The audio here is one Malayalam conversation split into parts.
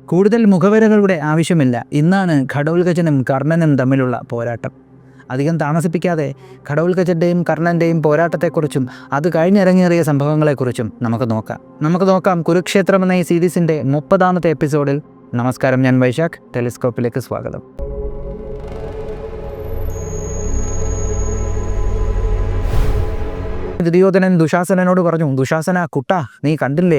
കൂടുതൽ മുഖവരകളുടെ ആവശ്യമില്ല. ഇന്നാണ് ഘടോൽകചനും കർണനും തമ്മിലുള്ള പോരാട്ടം. അധികം താമസിപ്പിക്കാതെ ഘടോൽകചൻ്റെയും കർണൻ്റെയും പോരാട്ടത്തെക്കുറിച്ചും അത് കഴിഞ്ഞിറങ്ങിയേറിയ സംഭവങ്ങളെക്കുറിച്ചും നമുക്ക് നോക്കാം കുരുക്ഷേത്രം എന്ന ഈ സീരീസിൻ്റെ 30ാമത്തെ എപ്പിസോഡിൽ. നമസ്കാരം, ഞാൻ വൈശാഖ്. ടെലിസ്കോപ്പിലേക്ക് സ്വാഗതം. ദുര്യോധനൻ ദുശാസനോട് പറഞ്ഞു, ദുശാസന കുട്ടാ, നീ കണ്ടില്ലേ,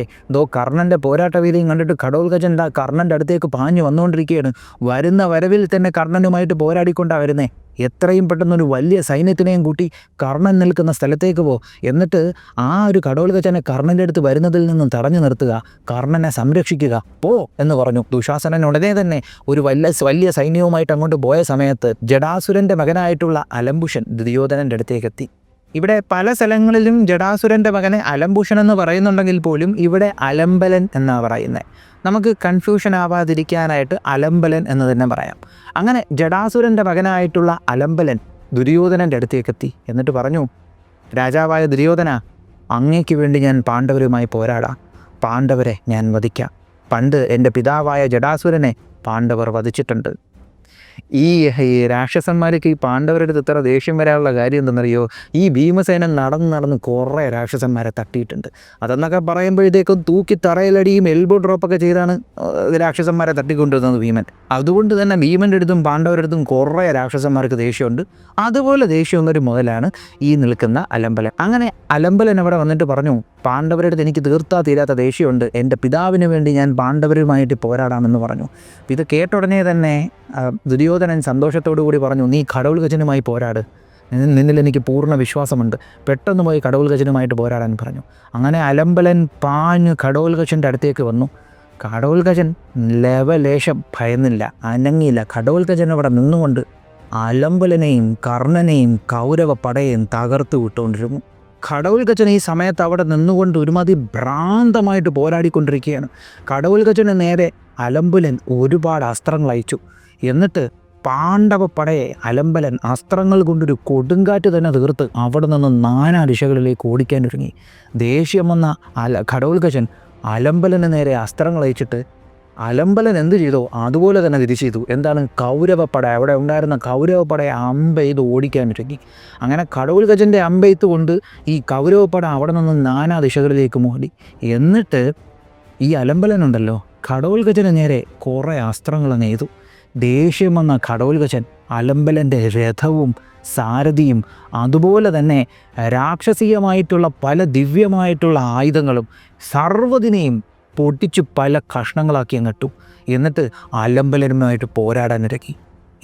കർണൻ്റെ പോരാട്ട വീതിയും കണ്ടിട്ട് ഘടോൽകചൻ കർണൻ്റെ അടുത്തേക്ക് പാഞ്ഞു വന്നുകൊണ്ടിരിക്കുകയാണ്. വരുന്ന വരവിൽ തന്നെ കർണനുമായിട്ട് പോരാടിക്കൊണ്ടാണ് വരുന്നേ. എത്രയും പെട്ടെന്നൊരു വലിയ സൈന്യത്തിനെയും കൂട്ടി കർണൻ നിൽക്കുന്ന സ്ഥലത്തേക്ക് എന്നിട്ട് ആ ഒരു ഘടോൽകചനെ കർണൻ്റെ അടുത്ത് വരുന്നതിൽ നിന്നും തടഞ്ഞു നിർത്തുക, കർണനെ സംരക്ഷിക്കുക, എന്ന് പറഞ്ഞു. ദുശാസനൻ ഉടനെ തന്നെ ഒരു വലിയ സൈന്യവുമായിട്ട് അങ്ങോട്ട് പോയ സമയത്ത് ജടാസുരൻ്റെ മകനായിട്ടുള്ള അലംബുഷൻ ദുര്യോധനൻ്റെ അടുത്തേക്കെത്തി. ഇവിടെ പല സ്ഥലങ്ങളിലും ജടാസുരൻ്റെ മകനെ അലംബുഷൻ എന്ന് പറയുന്നുണ്ടെങ്കിൽ പോലും ഇവിടെ അലംബലൻ എന്നാണ് പറയുന്നത്. നമുക്ക് കൺഫ്യൂഷൻ ആവാതിരിക്കാനായിട്ട് അലംബലൻ എന്ന് തന്നെ പറയാം. അങ്ങനെ ജടാസുരൻ്റെ മകനായിട്ടുള്ള അലംബലൻ ദുര്യോധനൻ്റെ അടുത്തേക്കെത്തി. എന്നിട്ട് പറഞ്ഞു, രാജാവായ ദുര്യോധന, അങ്ങേക്ക് വേണ്ടി ഞാൻ പാണ്ഡവരുമായി പോരാടാം. പാണ്ഡവരെ ഞാൻ വധിക്കാം. പണ്ട് എൻ്റെ പിതാവായ ജടാസുരനെ പാണ്ഡവർ വധിച്ചിട്ടുണ്ട്. ഈ രാക്ഷസന്മാർക്ക് ഈ പാണ്ഡവരുടെ അടുത്ത് ഇത്ര ദേഷ്യം വരാനുള്ള കാര്യം എന്തെന്നറിയോ? ഈ ഭീമസേനൻ നടന്ന് കുറേ രാക്ഷസന്മാരെ തട്ടിയിട്ടുണ്ട്. അതെന്നൊക്കെ പറയുമ്പോഴത്തേക്കും തൂക്കി തറയിലടിയും എൽബോ ഡ്രോപ്പൊക്കെ ചെയ്താണ് രാക്ഷസന്മാരെ തട്ടിക്കൊണ്ടിരുന്നത് ഭീമൻ. അതുകൊണ്ട് തന്നെ ഭീമൻ്റെ അടുത്തും പാണ്ഡവരുടെ അടുത്തും കുറേ രാക്ഷസന്മാർക്ക് ദേഷ്യമുണ്ട്. അതുപോലെ ദേഷ്യമൊന്നൊരു മുതലാണ് ഈ നിൽക്കുന്ന അലംബലൻ. അങ്ങനെ അലംബലൻ അവിടെ വന്നിട്ട് പറഞ്ഞു, പാണ്ഡവരുടെ അടുത്ത് എനിക്ക് തീരാത്ത ദേഷ്യമുണ്ട്. എൻ്റെ പിതാവിന് വേണ്ടി ഞാൻ പാണ്ഡവരുമായിട്ട് പോരാടാമെന്ന് പറഞ്ഞു. ഇത് കേട്ട ഉടനെ തന്നെ ദുര്യോധനൻ സന്തോഷത്തോടു കൂടി പറഞ്ഞു, നീ ഘടോൽകചനുമായി പോരാട്, നിന്നിൽ എനിക്ക് പൂർണ്ണ വിശ്വാസമുണ്ട്. പെട്ടെന്ന് പോയി ഘടോൽകചനുമായിട്ട് പോരാടാൻ പറഞ്ഞു. അങ്ങനെ അലംബലൻ പാഞ്ഞ് ഘടോൽകചൻ്റെ അടുത്തേക്ക് വന്നു. ഘടോൽകചൻ ലവലേശം ഭയന്നില്ല, അനങ്ങിയില്ല. ഘടോൽകചൻ അവിടെ നിന്നുകൊണ്ട് അലംബലനെയും കർണനെയും കൗരവ പടയെയും തകർത്ത് വിട്ടുകൊണ്ടിരുന്നു. ഘടോൽകചൻ ഈ സമയത്ത് അവിടെ നിന്നുകൊണ്ട് ഒരുമാതിരി ഭ്രാന്തമായിട്ട് പോരാടിക്കൊണ്ടിരിക്കുകയാണ്. ഘടോൽകചന് നേരെ അലംബലൻ ഒരുപാട് അസ്ത്രങ്ങൾ അയച്ചു. എന്നിട്ട് പാണ്ഡവ പടയെ അലംബലൻ അസ്ത്രങ്ങൾ കൊണ്ടൊരു കൊടുങ്കാറ്റ് തന്നെ തീർത്ത് അവിടെ നിന്ന് നാനാ ദിശകളിലേക്ക് ഓടിക്കാനൊരുങ്ങി. ദേഷ്യം വന്ന ഘടോൽകചൻ അലംബലന് നേരെ അസ്ത്രങ്ങൾ അയച്ചിട്ട് അലംബലൻ എന്ത് ചെയ്തോ അതുപോലെ തന്നെ തിരിച്ചു ചെയ്തു. എന്താണ്? കൗരവപ്പട, അവിടെ ഉണ്ടായിരുന്ന കൗരവപ്പടയെ അമ്പെയ്ത് ഓടിക്കാനൊരുങ്ങി. അങ്ങനെ ഘടോൽകചൻ്റെ അമ്പെയ്ത്ത് കൊണ്ട് ഈ കൗരവപ്പട അവിടെ നിന്ന് നാനാ ദിശകളിലേക്ക് മോടി. എന്നിട്ട് ഈ അലംബലനുണ്ടല്ലോ ഘടോൽകചന് നേരെ കുറേ അസ്ത്രങ്ങൾ നെയ്തു. ദേഷ്യം വന്ന ഘടോൽകചൻ അലംബലൻ്റെ രഥവും സാരഥിയും അതുപോലെ തന്നെ രാക്ഷസീയമായിട്ടുള്ള പല ദിവ്യമായിട്ടുള്ള ആയുധങ്ങളും സർവ്വതിനെയും പൊട്ടിച്ച് പല കഷ്ണങ്ങളാക്കി അങ്ങിട്ടു. എന്നിട്ട് അലംബലനുമായിട്ട് പോരാടാനിറക്കി.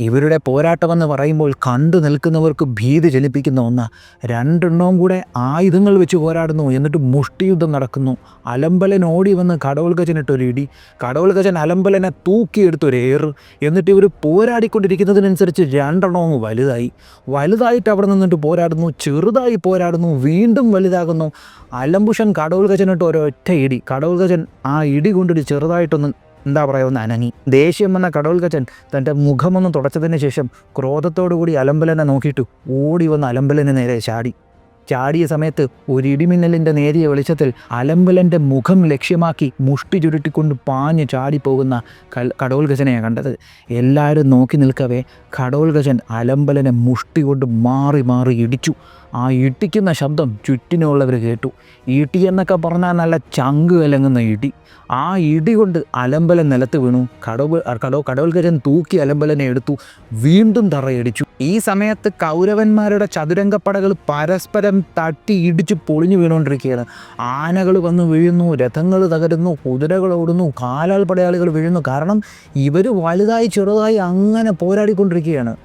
ഇവരുടെ പോരാട്ടമെന്ന് പറയുമ്പോൾ കണ്ടു നിൽക്കുന്നവർക്ക് ഭീതി ജനിപ്പിക്കുന്ന ഒന്നാണ്. രണ്ടെണ്ണവും കൂടെ ആയുധങ്ങൾ വെച്ച് പോരാടുന്നു. എന്നിട്ട് മുഷ്ടിയുദ്ധം നടക്കുന്നു. അലംബലൻ ഓടി വന്ന് ഘടോൽകചനിട്ടൊരു ഇടി, ഘടോൽകചൻ അലംബലനെ തൂക്കിയെടുത്തൊരേറ്. എന്നിട്ട് ഇവർ പോരാടിക്കൊണ്ടിരിക്കുന്നതിനനുസരിച്ച് രണ്ടെണ്ണവും വലുതായിട്ട് അവിടെ നിന്നിട്ട് പോരാടുന്നു, ചെറുതായി പോരാടുന്നു, വീണ്ടും വലുതാകുന്നു. അലംബുഷൻ ഘടോൽകചനിട്ട് ഒരൊറ്റ ഇടി. ഘടോൽകചൻ ആ ഇടി കൊണ്ടൊരു ചെറുതായിട്ടൊന്ന് ഒന്ന് അനങ്ങി. ദേഷ്യം വന്ന ഘടോൽകചൻ തൻ്റെ മുഖമൊന്ന് തുടച്ചതിന് ശേഷം ക്രോധത്തോടുകൂടി അലംബലനെ നോക്കിയിട്ട് ഓടി വന്ന് അലംബലന് നേരെ ചാടിയ സമയത്ത് ഒരു ഇടിമിന്നലിൻ്റെ നേരിയ വെളിച്ചത്തിൽ അലംബലൻ്റെ മുഖം ലക്ഷ്യമാക്കി മുഷ്ടി ചുരുട്ടിക്കൊണ്ട് പാഞ്ഞ് ചാടിപ്പോകുന്ന ഘടോൽകചനെയാണ് കണ്ടത്. എല്ലാവരും നോക്കി നിൽക്കവേ ഘടോൽകചൻ അലംബലനെ മുഷ്ടി കൊണ്ട് മാറി ഇടിച്ചു. ആ ഇടിക്കുന്ന ശബ്ദം ചുറ്റിനുള്ളവർ കേട്ടു. ഇടി എന്നൊക്കെ പറഞ്ഞാൽ നല്ല ചങ്ക് കലങ്ങുന്ന ഇടി. ആ ഇടി കൊണ്ട് അലംബലൻ നിലത്ത് വീണു. ഘടോൽകചൻ തൂക്കി അലംബലനെ എടുത്തു, വീണ്ടും തറയടിച്ചു. ഈ സമയത്ത് കൗരവന്മാരുടെ ചതുരംഗപ്പടകൾ പരസ്പരം തട്ടി ഇടിച്ച് പൊളിഞ്ഞു വീണുകൊണ്ടിരിക്കുകയാണ്. ആനകൾ വന്ന് വീഴുന്നു, രഥങ്ങൾ തകരുന്നു, കുതിരകൾ ഓടുന്നു, കാലാൾ പടയാളികൾ വീഴുന്നു. കാരണം ഇവർ വലുതായി ചെറുതായി അങ്ങനെ പോരാടിക്കൊണ്ടിരിക്കുകയാണ്.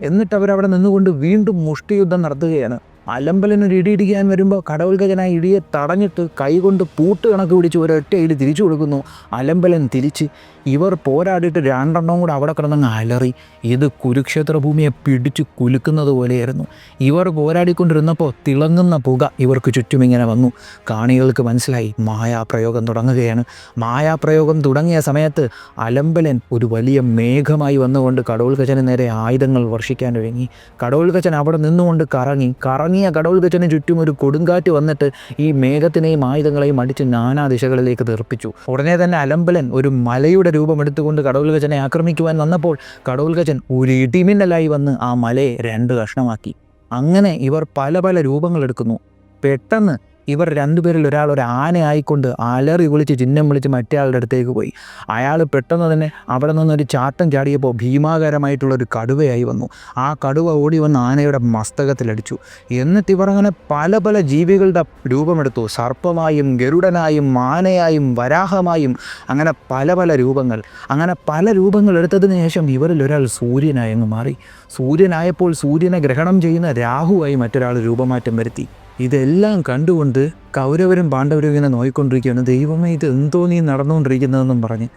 എന്നിട്ട് അവരവിടെ നിന്നുകൊണ്ട് വീണ്ടും മുഷ്ടിയുദ്ധം നടത്തുകയാണ്. അലംബലനൊരു ഇടി ഇടിക്കാൻ വരുമ്പോൾ ഘടോൽകചൻ ആ ഇടിയെ തടഞ്ഞിട്ട് കൈകൊണ്ട് പൂട്ട് കണക്ക് പിടിച്ച് ഒരൊറ്റ ഇടി തിരിച്ചു കൊടുക്കുന്നു. അലംബലൻ തിരിച്ച്. ഇവർ പോരാടിയിട്ട് രണ്ടെണ്ണം കൂടെ അവിടെ കിടന്നങ്ങ് അലറി. ഇത് കുരുക്ഷേത്ര ഭൂമിയെ പിടിച്ച് കുലുക്കുന്നത് പോലെയായിരുന്നു. ഇവർ പോരാടിക്കൊണ്ടിരുന്നപ്പോൾ തിളങ്ങുന്ന പുക ഇവർക്ക് ചുറ്റുമിങ്ങനെ വന്നു. കാണികൾക്ക് മനസ്സിലായി മായാപ്രയോഗം തുടങ്ങുകയാണ്. മായാപ്രയോഗം തുടങ്ങിയ സമയത്ത് അലംബലൻ ഒരു വലിയ മേഘമായി വന്നുകൊണ്ട് ഘടോൽകചന് നേരെ ആയുധങ്ങൾ വർഷിക്കാൻ ഒരുങ്ങി. ഘടോൽകചൻ അവിടെ നിന്നുകൊണ്ട് കറങ്ങി ഇറങ്ങിയ കടോൽഗജന് ചുറ്റും ഒരു കൊടുങ്കാറ്റ് വന്നിട്ട് ഈ മേഘത്തിനെയും ആയുധങ്ങളെയും അടിച്ച് നാനാ ദിശകളിലേക്ക് തെറിപ്പിച്ചു. ഉടനെ തന്നെ അലമ്പലൻ ഒരു മലയുടെ രൂപമെടുത്തുകൊണ്ട് കടോൽഗജനെ ആക്രമിക്കുവാൻ വന്നപ്പോൾ കടോൽഗജൻ ഒരു ഇടിമിന്നലായി വന്ന് ആ മലയെ 2 കഷ്ണമാക്കി. അങ്ങനെ ഇവർ പല പല രൂപങ്ങളെടുക്കുന്നു. പെട്ടെന്ന് ഇവർ രണ്ടുപേരിൽ ഒരാൾ ഒരു ആനയായിക്കൊണ്ട് അലറി വിളിച്ച് ചിഹ്നം വിളിച്ച് മറ്റേ ആളുടെ അടുത്തേക്ക് പോയി. അയാൾ പെട്ടെന്ന് തന്നെ അവിടെ നിന്നൊരു ചാട്ടം ചാടിയപ്പോൾ ഭീമാകാരമായിട്ടുള്ളൊരു കടുവയായി വന്നു. ആ കടുവ ഓടി വന്ന് ആനയുടെ മസ്തകത്തിലടിച്ചു. എന്നിട്ട് ഇവർ അങ്ങനെ പല പല ജീവികളുടെ രൂപമെടുത്തു. സർപ്പമായും ഗരുഡനായും ആനയായും വരാഹമായും അങ്ങനെ പല പല രൂപങ്ങൾ. അങ്ങനെ പല രൂപങ്ങൾ എടുത്തതിന് ശേഷം ഇവരിൽ ഒരാൾ സൂര്യനായി അങ്ങ് മാറി. സൂര്യനായപ്പോൾ സൂര്യനെ ഗ്രഹണം ചെയ്യുന്ന രാഹുവായി മറ്റൊരാൾ രൂപമാറ്റം വരുത്തി. ഇതെല്ലാം കണ്ടുകൊണ്ട് കൗരവരും പാണ്ഡവരും ഇങ്ങനെ നോയിക്കൊണ്ടിരിക്കുകയാണ്. ദൈവമേ, ഇത് എന്തോ നീ നടന്നുകൊണ്ടിരിക്കുന്നതെന്നും പറഞ്ഞ്.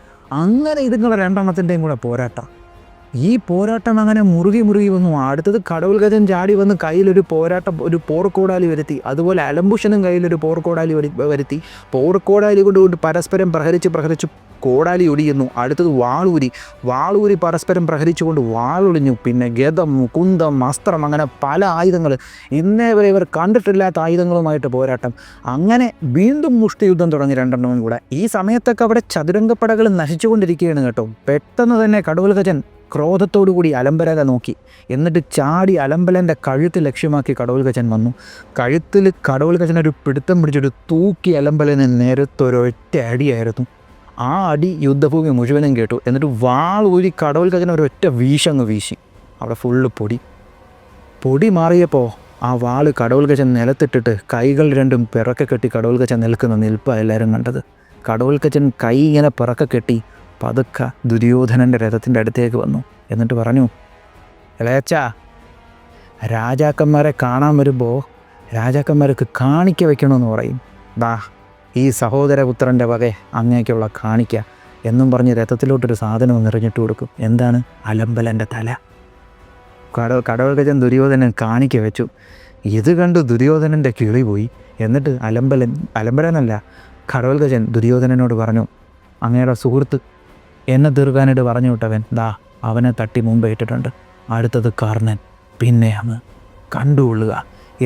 അങ്ങനെ ഇതുങ്ങളുടെ രണ്ടെണ്ണത്തിൻ്റെയും കൂടെ പോരാട്ടം. ഈ പോരാട്ടം അങ്ങനെ മുറുകി വന്നു. അടുത്തത് കടോൽഗജൻ ചാടി വന്ന് കയ്യിലൊരു ഒരു പോർക്കോടാലി വരുത്തി. അതുപോലെ അലംബുഷനും കയ്യിലൊരു പോർക്കോടാലി വരുത്തി. പോർക്കോടാലി കൊണ്ട് പരസ്പരം പ്രഹരിച്ച് കോടാലി ഒടിയുന്നു. അടുത്തത് വാളൂരി പരസ്പരം പ്രഹരിച്ചുകൊണ്ട് വാളൊളിഞ്ഞു. പിന്നെ ഗദം, കുന്തം, അസ്ത്രം, അങ്ങനെ പല ആയുധങ്ങൾ, ഇന്നേ വരെ ഇവർ കണ്ടിട്ടില്ലാത്ത ആയുധങ്ങളുമായിട്ട് പോരാട്ടം. അങ്ങനെ വീണ്ടും മുഷ്ടിയുദ്ധം തുടങ്ങി രണ്ടെണ്ണവും കൂടെ. ഈ സമയത്തൊക്കെ അവിടെ ചതുരംഗപ്പടകൾ നശിച്ചുകൊണ്ടിരിക്കുകയാണ് കേട്ടോ. പെട്ടെന്ന് തന്നെ കടോൽഗജൻ ക്രോധത്തോടുകൂടി അലംബരനെ നോക്കി. എന്നിട്ട് ചാടി അലംബലൻ്റെ കഴുത്ത് ലക്ഷ്യമാക്കി കടോൽഗജൻ വന്നു. കഴുത്തിൽ കടോൽഗജനൊരു പിടുത്തം പിടിച്ചൊരു തൂക്കി അലംബലന് നേരത്തൊരൊറ്റ അടിയായിരുന്നു. ആ അടി യുദ്ധഭൂമി മുഴുവനും കേട്ടു. എന്നിട്ട് വാളൂരി കടോൽഗജൻ ഒരൊറ്റ വീശങ്ങ് വീശി. അവിടെ ഫുള്ള് പൊടി മാറിയപ്പോൾ ആ വാള് കടോൽഗജൻ നിലത്തിട്ടിട്ട് കൈകൾ രണ്ടും പിറക്കെ കെട്ടി കടോൽഗജൻ നിൽക്കുന്ന നിൽപ്പാണ് എല്ലാവരും കണ്ടത്. കടോൽഗജൻ കൈ ഇങ്ങനെ പിറക്കെ കെട്ടി പതുക്കെ ദുര്യോധനൻ്റെ രഥത്തിൻ്റെ അടുത്തേക്ക് വന്നു. എന്നിട്ട് പറഞ്ഞു, ഇളയച്ചാ, രാജാക്കന്മാരെ കാണാൻ വരുമ്പോൾ രാജാക്കന്മാർക്ക് കാണിക്ക വയ്ക്കണമെന്ന് പറയും. ഈ സഹോദരപുത്രൻ്റെ വകെ അങ്ങേക്കുള്ള കാണിക്ക എന്നും പറഞ്ഞ് രഥത്തിലോട്ടൊരു സാധനം നിറഞ്ഞിട്ട് കൊടുക്കും. എന്താണ്? അലംബലൻ്റെ തല. കടോൽഗജൻ ദുര്യോധനൻ കാണിക്ക വെച്ചു. ഇത് കണ്ട് ദുര്യോധനൻ്റെ കിളി പോയി. എന്നിട്ട് അലംബലനല്ല കടോൽഗജൻ ദുര്യോധനനോട് പറഞ്ഞു, അങ്ങയുടെ സുഹൃത്ത് എന്നെ തീർക്കാനായിട്ട് പറഞ്ഞു വിട്ടവൻ അവനെ തട്ടി മുമ്പ് ഇട്ടിട്ടുണ്ട്. അടുത്തത് കർണൻ, പിന്നെ അങ്ങ് കണ്ടുകൊള്ളുക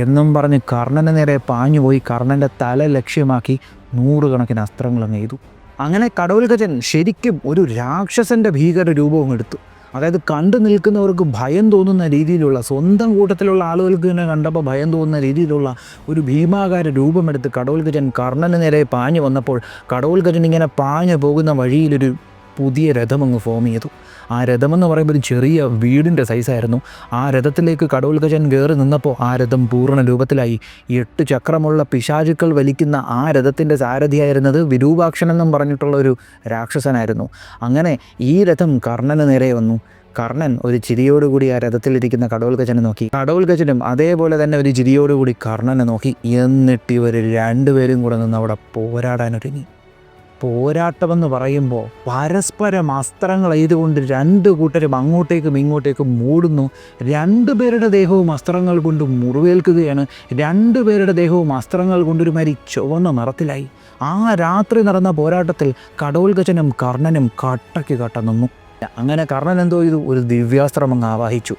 എന്നും പറഞ്ഞ് കർണന് നേരെ പാഞ്ഞുപോയി കർണൻ്റെ തല ലക്ഷ്യമാക്കി 100 കണക്കിന് അസ്ത്രങ്ങൾ അങ്ങ് ചെയ്തു. അങ്ങനെ കടോൽഗജൻ ശരിക്കും ഒരു രാക്ഷസൻ്റെ ഭീകര രൂപവും എടുത്തു. അതായത് കണ്ടു നിൽക്കുന്നവർക്ക് ഭയം തോന്നുന്ന രീതിയിലുള്ള, സ്വന്തം കൂട്ടത്തിലുള്ള ആളുകൾക്ക് തന്നെ കണ്ടപ്പോൾ ഭയം തോന്നുന്ന രീതിയിലുള്ള ഒരു ഭീമാകാര രൂപമെടുത്ത് കടോൽഗജൻ കർണന് നേരെ പാഞ്ഞു വന്നപ്പോൾ കടോൽഗജൻ ഇങ്ങനെ പാഞ്ഞു പോകുന്ന വഴിയിലൊരു പുതിയ രഥം അങ്ങ് ഫോം ചെയ്തു. ആ രഥമെന്ന് പറയുമ്പോൾ ഒരു ചെറിയ വീടിൻ്റെ സൈസായിരുന്നു. ആ രഥത്തിലേക്ക് കടോൽഗജൻ കയറി നിന്നപ്പോൾ ആ രഥം പൂർണ്ണ രൂപത്തിലായി. 8 ചക്രമുള്ള പിശാചുക്കൾ വലിക്കുന്ന ആ രഥത്തിൻ്റെ സാരഥിയായിരുന്നത് വിരൂപാക്ഷൻ എന്നും പറഞ്ഞിട്ടുള്ള ഒരു രാക്ഷസനായിരുന്നു. അങ്ങനെ ഈ രഥം കർണന് നേരെ വന്നു. കർണൻ ഒരു ചിരിയോടുകൂടി ആ രഥത്തിലിരിക്കുന്ന കടോൽഗജനെ നോക്കി. കടോൽഗജനും അതേപോലെ തന്നെ ഒരു ചിരിയോടുകൂടി കർണനെ നോക്കി. എന്നിട്ട് ഇവർ രണ്ടുപേരും കൂടെ നിന്ന് അവിടെ പോരാടാനൊരുങ്ങി. പോരാട്ടമെന്ന് പറയുമ്പോൾ പരസ്പരം അസ്ത്രങ്ങൾ എയ്തുകൊണ്ട് 2 കൂട്ടരും അങ്ങോട്ടേക്കും ഇങ്ങോട്ടേക്കും മൂടുന്നു. 2 പേരുടെ ദേഹവും അസ്ത്രങ്ങൾ കൊണ്ട് മുറിവേൽക്കുകയാണ്. 2 പേരുടെ ദേഹവും അസ്ത്രങ്ങൾ കൊണ്ടൊരുമാതിരി ചുവന്ന നിറത്തിലായി. ആ രാത്രി നടന്ന പോരാട്ടത്തിൽ കടോൽഗജനും കർണനും കട്ടയ്ക്ക് കട്ട നിന്നു. അങ്ങനെ കർണൻ എന്തോ ചെയ്തു? ഒരു ദിവ്യാസ്ത്രം അങ്ങ് ആവാഹിച്ചു.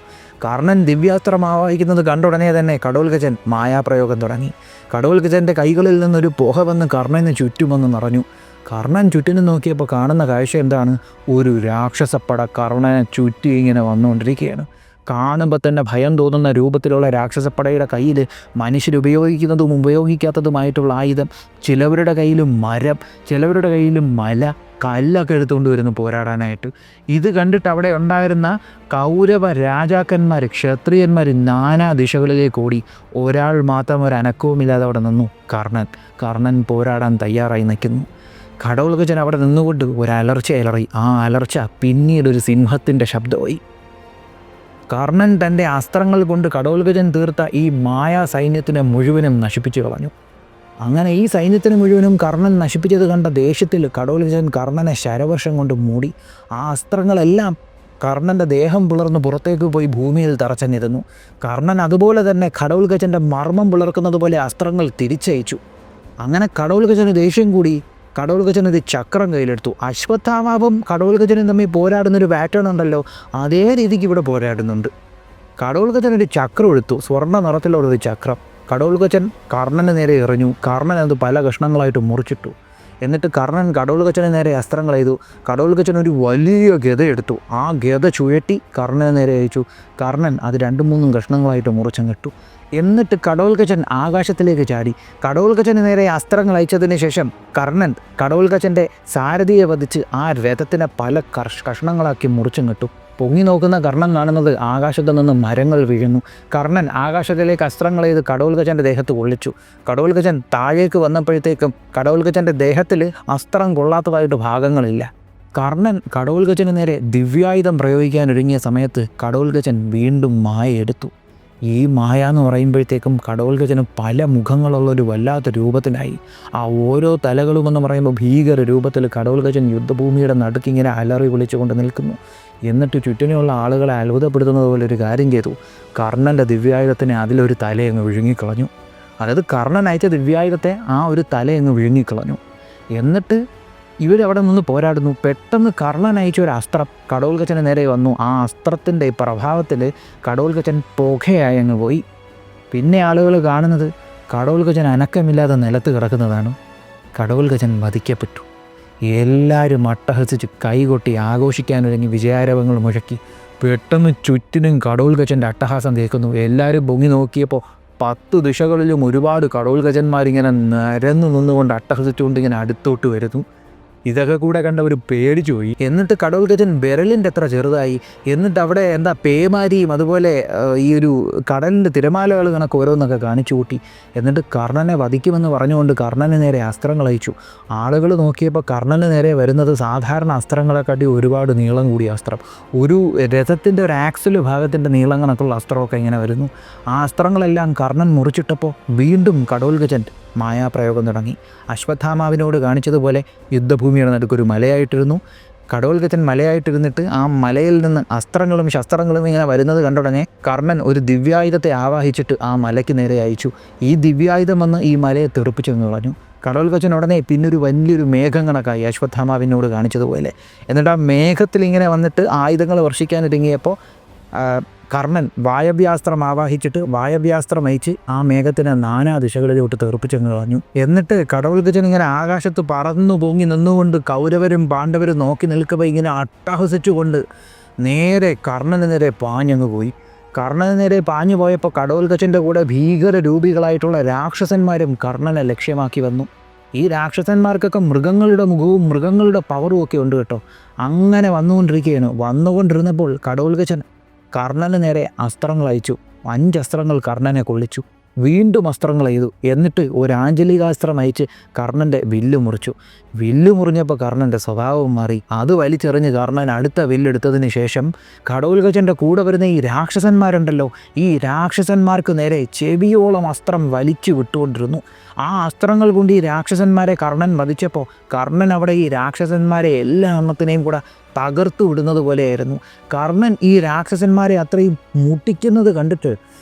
കർണൻ ദിവ്യാസ്ത്രം ആവാഹിക്കുന്നത് കണ്ടുടനെ തന്നെ കടോൽഗജൻ മായാപ്രയോഗം തുടങ്ങി. കടോൽഗജൻ്റെ കൈകളിൽ നിന്നൊരു പുക വന്ന് കർണന് ചുറ്റുമെന്ന് നിറഞ്ഞു. കർണൻ ചുറ്റിനും നോക്കിയപ്പോൾ കാണുന്ന കാഴ്ച എന്താണ്? ഒരു രാക്ഷസപ്പട കർണനെ ചുറ്റി ഇങ്ങനെ വന്നുകൊണ്ടിരിക്കുകയാണ്. കാണുമ്പോൾ തന്നെ ഭയം തോന്നുന്ന രൂപത്തിലുള്ള രാക്ഷസപ്പടയുടെ കയ്യിൽ മനുഷ്യരുപയോഗിക്കുന്നതും ഉപയോഗിക്കാത്തതുമായിട്ടുള്ള ആയുധം, ചിലവരുടെ കയ്യിലും മരം, ചിലവരുടെ കയ്യിലും മല, കല്ലൊക്കെ എടുത്തുകൊണ്ട് വരുന്നു പോരാടാനായിട്ട്. ഇത് കണ്ടിട്ട് അവിടെ ഉണ്ടായിരുന്ന കൗരവ രാജാക്കന്മാർ, ക്ഷത്രിയന്മാർ നാനാ ദിശകളിലേക്ക് ഓടി. ഒരാൾ മാത്രം ഒരു അനക്കവുമില്ലാതെ അവിടെ നിന്നു, കർണൻ പോരാടാൻ തയ്യാറായി നിൽക്കുന്നു. കടോൽഗജൻ അവിടെ നിന്നുകൊണ്ട് ഒരു അലർച്ച അലറി. ആ അലർച്ച പിന്നീട് ഒരു സിംഹത്തിൻ്റെ ശബ്ദമായി. കർണൻ തൻ്റെ അസ്ത്രങ്ങൾ കൊണ്ട് കടോൽഗജൻ തീർത്ത ഈ മായാ സൈന്യത്തിനെ മുഴുവനും നശിപ്പിച്ചു കളഞ്ഞു. അങ്ങനെ ഈ സൈന്യത്തിന് മുഴുവനും കർണൻ നശിപ്പിച്ചത് കണ്ട ദേഷ്യത്തിൽ കടോൽഗജൻ കർണനെ ശരവർഷം കൊണ്ട് മൂടി. ആ അസ്ത്രങ്ങളെല്ലാം കർണൻ്റെ ദേഹം പിളർന്ന് പുറത്തേക്ക് പോയി ഭൂമിയിൽ തറച്ചെന്നിരുന്നു. കർണൻ അതുപോലെ തന്നെ കടോൽഗജൻ്റെ മർമ്മം പിളർക്കുന്നത് പോലെ അസ്ത്രങ്ങൾ തിരിച്ചയച്ചു. അങ്ങനെ കടോൽഗജന് ദേഷ്യം കൂടി. കടോൽഗജൻ ഒരു ചക്രം കയ്യിലെടുത്തു. അശ്വത്ഥാമാവും കടോൽഗജനും തമ്മിൽ പോരാടുന്നൊരു പാറ്റേൺ ഉണ്ടല്ലോ, അതേ രീതിക്ക് ഇവിടെ പോരാടുന്നുണ്ട്. കടോൽക്കച്ചൻ ഒരു ചക്രം എടുത്തു, സ്വർണ്ണ നിറത്തിലുള്ളൊരു ചക്രം. കടോൽക്കച്ചൻ കർണന് നേരെ എറിഞ്ഞു. കർണൻ അത് പല കഷ്ണങ്ങളായിട്ട് മുറിച്ചിട്ടു. എന്നിട്ട് കർണൻ കടോൽക്കച്ചന് നേരെ അസ്ത്രങ്ങൾ എയ്തു. കടോൽക്കച്ചൻ ഒരു വലിയ ഗദ എടുത്തു. ആ ഗദ ചുഴറ്റി കർണന് നേരെ അയച്ചു. കർണൻ അത് 2-3 കഷ്ണങ്ങളായിട്ട് മുറിച്ചങ്ങിട്ടു. എന്നിട്ട് കടോൽക്കച്ചൻ ആകാശത്തിലേക്ക് ചാടി. കടോൽക്കച്ചന് നേരെ അസ്ത്രങ്ങൾ അയച്ചതിന് ശേഷം കർണൻ കടോൽക്കച്ചൻ്റെ സാരഥിയെ വധിച്ച് ആ രഥത്തിനെ പല കഷ്ണങ്ങളാക്കി മുറിച്ചങ്ങിട്ടു. പൊങ്ങി നോക്കുന്ന കർണൻ കാണുന്നത് ആകാശത്തു നിന്ന് മരങ്ങൾ വീഴുന്നു. കർണൻ ആകാശത്തിലേക്ക് അസ്ത്രങ്ങൾ ചെയ്ത് കടോൽക്കച്ചൻ്റെ ദേഹത്ത് കൊള്ളിച്ചു. കടോൽക്കച്ചൻ താഴേക്ക് വന്നപ്പോഴത്തേക്കും കടോൽക്കച്ചൻ്റെ ദേഹത്തിൽ അസ്ത്രം കൊള്ളാത്തതായിട്ട് ഭാഗങ്ങളില്ല. കർണൻ കടോൽക്കച്ചന് നേരെ ദിവ്യായുധം പ്രയോഗിക്കാനൊരുങ്ങിയ സമയത്ത് കടോൽക്കച്ചൻ വീണ്ടും മായ എടുത്തു. ഈ മായ എന്ന് പറയുമ്പോഴത്തേക്കും കടോൽക്കച്ചന് പല മുഖങ്ങളുള്ളൊരു വല്ലാത്ത രൂപത്തിലായി. ആ ഓരോ തലകളുമെന്ന് പറയുമ്പോൾ ഭീകര രൂപത്തിൽ കടോൽക്കച്ചൻ യുദ്ധഭൂമിയുടെ നടുക്കിങ്ങനെ അലറി വിളിച്ചുകൊണ്ട് നിൽക്കുന്നു. എന്നിട്ട് ചുറ്റിനുള്ള ആളുകളെ അത്ഭുതപ്പെടുത്തുന്നത് പോലെ ഒരു കാര്യം ചെയ്തു. കർണൻ്റെ ദിവ്യായുധത്തിനെ അതിലൊരു തലയങ്ങ് വിഴുങ്ങിക്കളഞ്ഞു. അതായത് കർണൻ അയച്ച ദിവ്യായുധത്തെ ആ ഒരു തലയങ്ങ് വിഴുങ്ങിക്കളഞ്ഞു. എന്നിട്ട് ഇവരവിടെ നിന്ന് പോരാടുന്നു. പെട്ടെന്ന് കർണൻ അയച്ച ഒരു അസ്ത്രം കടോൽക്കച്ചന് നേരെ വന്നു. ആ അസ്ത്രത്തിൻ്റെ പ്രഭാവത്തിൽ കടോൽക്കച്ചൻ പുകയായി അങ്ങ് പോയി. പിന്നെ ആളുകൾ കാണുന്നത് കടോൽക്കച്ചൻ അനക്കമില്ലാതെ നിലത്ത് കിടക്കുന്നതാണ്. കടോൽക്കച്ചൻ വധിക്കപ്പെട്ടു. എല്ലാവരും അട്ടഹസിച്ച് കൈകൊട്ടി ആഘോഷിക്കാനൊരുങ്ങി വിജയാരവങ്ങൾ മുഴക്കി. പെട്ടെന്ന് ചുറ്റിനും കടോൽക്കച്ചൻ്റെ അട്ടഹാസം കേൾക്കുന്നു. എല്ലാവരും പൊങ്ങി നോക്കിയപ്പോൾ 10 ദിശകളിലും ഒരുപാട് കടോൽക്കച്ചന്മാരിങ്ങനെ നിരന്നു നിന്നുകൊണ്ട് അട്ടഹസിച്ചുകൊണ്ട് ഇങ്ങനെ അടുത്തോട്ട് വരുന്നു. ഇതൊക്കെ കൂടെ കണ്ടവർ പേടിച്ചു പോയി. എന്നിട്ട് കടോൽക്കച്ചൻ വിരലിൻ്റെ അത്ര ചെറുതായി. എന്നിട്ട് അവിടെ പേമാരിയും അതുപോലെ ഈ ഒരു കടലിൻ്റെ തിരമാലകൾ കണക്ക് ഓരോന്നൊക്കെ കാണിച്ചു കൂട്ടി. എന്നിട്ട് കർണനെ വധിക്കുമെന്ന് പറഞ്ഞുകൊണ്ട് കർണന് നേരെ അസ്ത്രങ്ങൾ അയച്ചു. ആളുകൾ നോക്കിയപ്പോൾ കർണന് നേരെ വരുന്നത് സാധാരണ അസ്ത്രങ്ങളെക്കാട്ടി ഒരുപാട് നീളം കൂടിയ അസ്ത്രം. ഒരു രഥത്തിൻ്റെ ഒരു ആക്സിൽ ഭാഗത്തിൻ്റെ നീളം കണക്കുള്ള അസ്ത്രമൊക്കെ ഇങ്ങനെ വരുന്നു. ആ അസ്ത്രങ്ങളെല്ലാം കർണൻ മുറിച്ചിട്ടപ്പോൾ വീണ്ടും കടോൽക്കച്ചൻ മായാപ്രയോഗം തുടങ്ങി. അശ്വത്ഥാമാവിനോട് കാണിച്ചതുപോലെ യുദ്ധഭൂമിയുടെ നടുക്കൊരു മലയായിട്ടിരുന്നു. കടോൽക്കച്ചൻ മലയായിട്ടിരുന്നിട്ട് ആ മലയിൽ നിന്ന് അസ്ത്രങ്ങളും ശസ്ത്രങ്ങളും ഇങ്ങനെ വരുന്നത് കണ്ടുടനെ കർണൻ ഒരു ദിവ്യായുധത്തെ ആവാഹിച്ചിട്ട് ആ മലയ്ക്ക് നേരെ അയച്ചു. ഈ ദിവ്യായുധം വന്ന് ഈ മലയെ തെറിപ്പിച്ചെന്ന് കളഞ്ഞു. കടോൽക്കച്ചൻ ഉടനെ പിന്നൊരു വലിയൊരു മേഘം കണക്കായി അശ്വത്ഥാമാവിനോട് കാണിച്ചതുപോലെ. എന്നിട്ട് ആ മേഘത്തിൽ ഇങ്ങനെ വന്നിട്ട് ആയുധങ്ങൾ വർഷിക്കാനൊരുങ്ങിയപ്പോൾ കർണൻ വായവ്യാസ്ത്രം ആവാഹിച്ചിട്ട് വായവ്യാസ്ത്രം അയച്ച് ആ മേഘത്തിനെ നാനാ ദിശകളിലോട്ട് തെറിപ്പിച്ചങ്ങ് കളഞ്ഞു. എന്നിട്ട് കടോൽക്കച്ചൻ ഇങ്ങനെ ആകാശത്ത് പറന്നു പൊങ്ങി നിന്നുകൊണ്ട് കൗരവരും പാണ്ഡവരും നോക്കി നിൽക്കുമ്പോൾ ഇങ്ങനെ അട്ടഹസിച്ചുകൊണ്ട് നേരെ കർണന് നേരെ പാഞ്ഞങ്ങ് പോയി. കർണന് നേരെ പാഞ്ഞു പോയപ്പോൾ കടോൽക്കച്ചൻ്റെ കൂടെ ഭീകര രൂപികളായിട്ടുള്ള രാക്ഷസന്മാരും കർണനെ ലക്ഷ്യമാക്കി വന്നു. ഈ രാക്ഷസന്മാർക്കൊക്കെ മൃഗങ്ങളുടെ മുഖവും മൃഗങ്ങളുടെ പവറും ഒക്കെ ഉണ്ട് കേട്ടോ. അങ്ങനെ വന്നുകൊണ്ടിരുന്നപ്പോൾ കടോൽക്കച്ചൻ കർണന് നേരെ അസ്ത്രങ്ങൾ അയച്ചു. 5 അസ്ത്രങ്ങൾ കർണനെ കൊള്ളിച്ചു. വീണ്ടും അസ്ത്രങ്ങൾ ചെയ്തു. എന്നിട്ട് ഒരു ആഞ്ജലികാസ്ത്രം അയച്ച് കർണൻ്റെ വില്ല് മുറിച്ചു. വില്ല് മുറിഞ്ഞപ്പോൾ കർണൻ്റെ സ്വഭാവം മാറി. അത് വലിച്ചെറിഞ്ഞ് കർണൻ അടുത്ത വില്ലെടുത്തതിന് ശേഷം കടോൽക്കച്ചൻ്റെ കൂടെ വരുന്ന ഈ രാക്ഷസന്മാരുണ്ടല്ലോ, ഈ രാക്ഷസന്മാർക്ക് നേരെ ചെവിയോളം അസ്ത്രം വലിച്ചു വിട്ടുകൊണ്ടിരുന്നു. ആ അസ്ത്രങ്ങൾ കൊണ്ട് ഈ രാക്ഷസന്മാരെ കർണൻ വധിച്ചപ്പോൾ കർണൻ അവിടെ ഈ രാക്ഷസന്മാരെ എല്ലാ എണ്ണത്തിനെയും കൂടെ തകർത്തു വിടുന്നത് പോലെയായിരുന്നു. കർണൻ ഈ രാക്ഷസന്മാരെ അത്രയും മുട്ടിക്കുന്നത് കണ്ടിട്ട്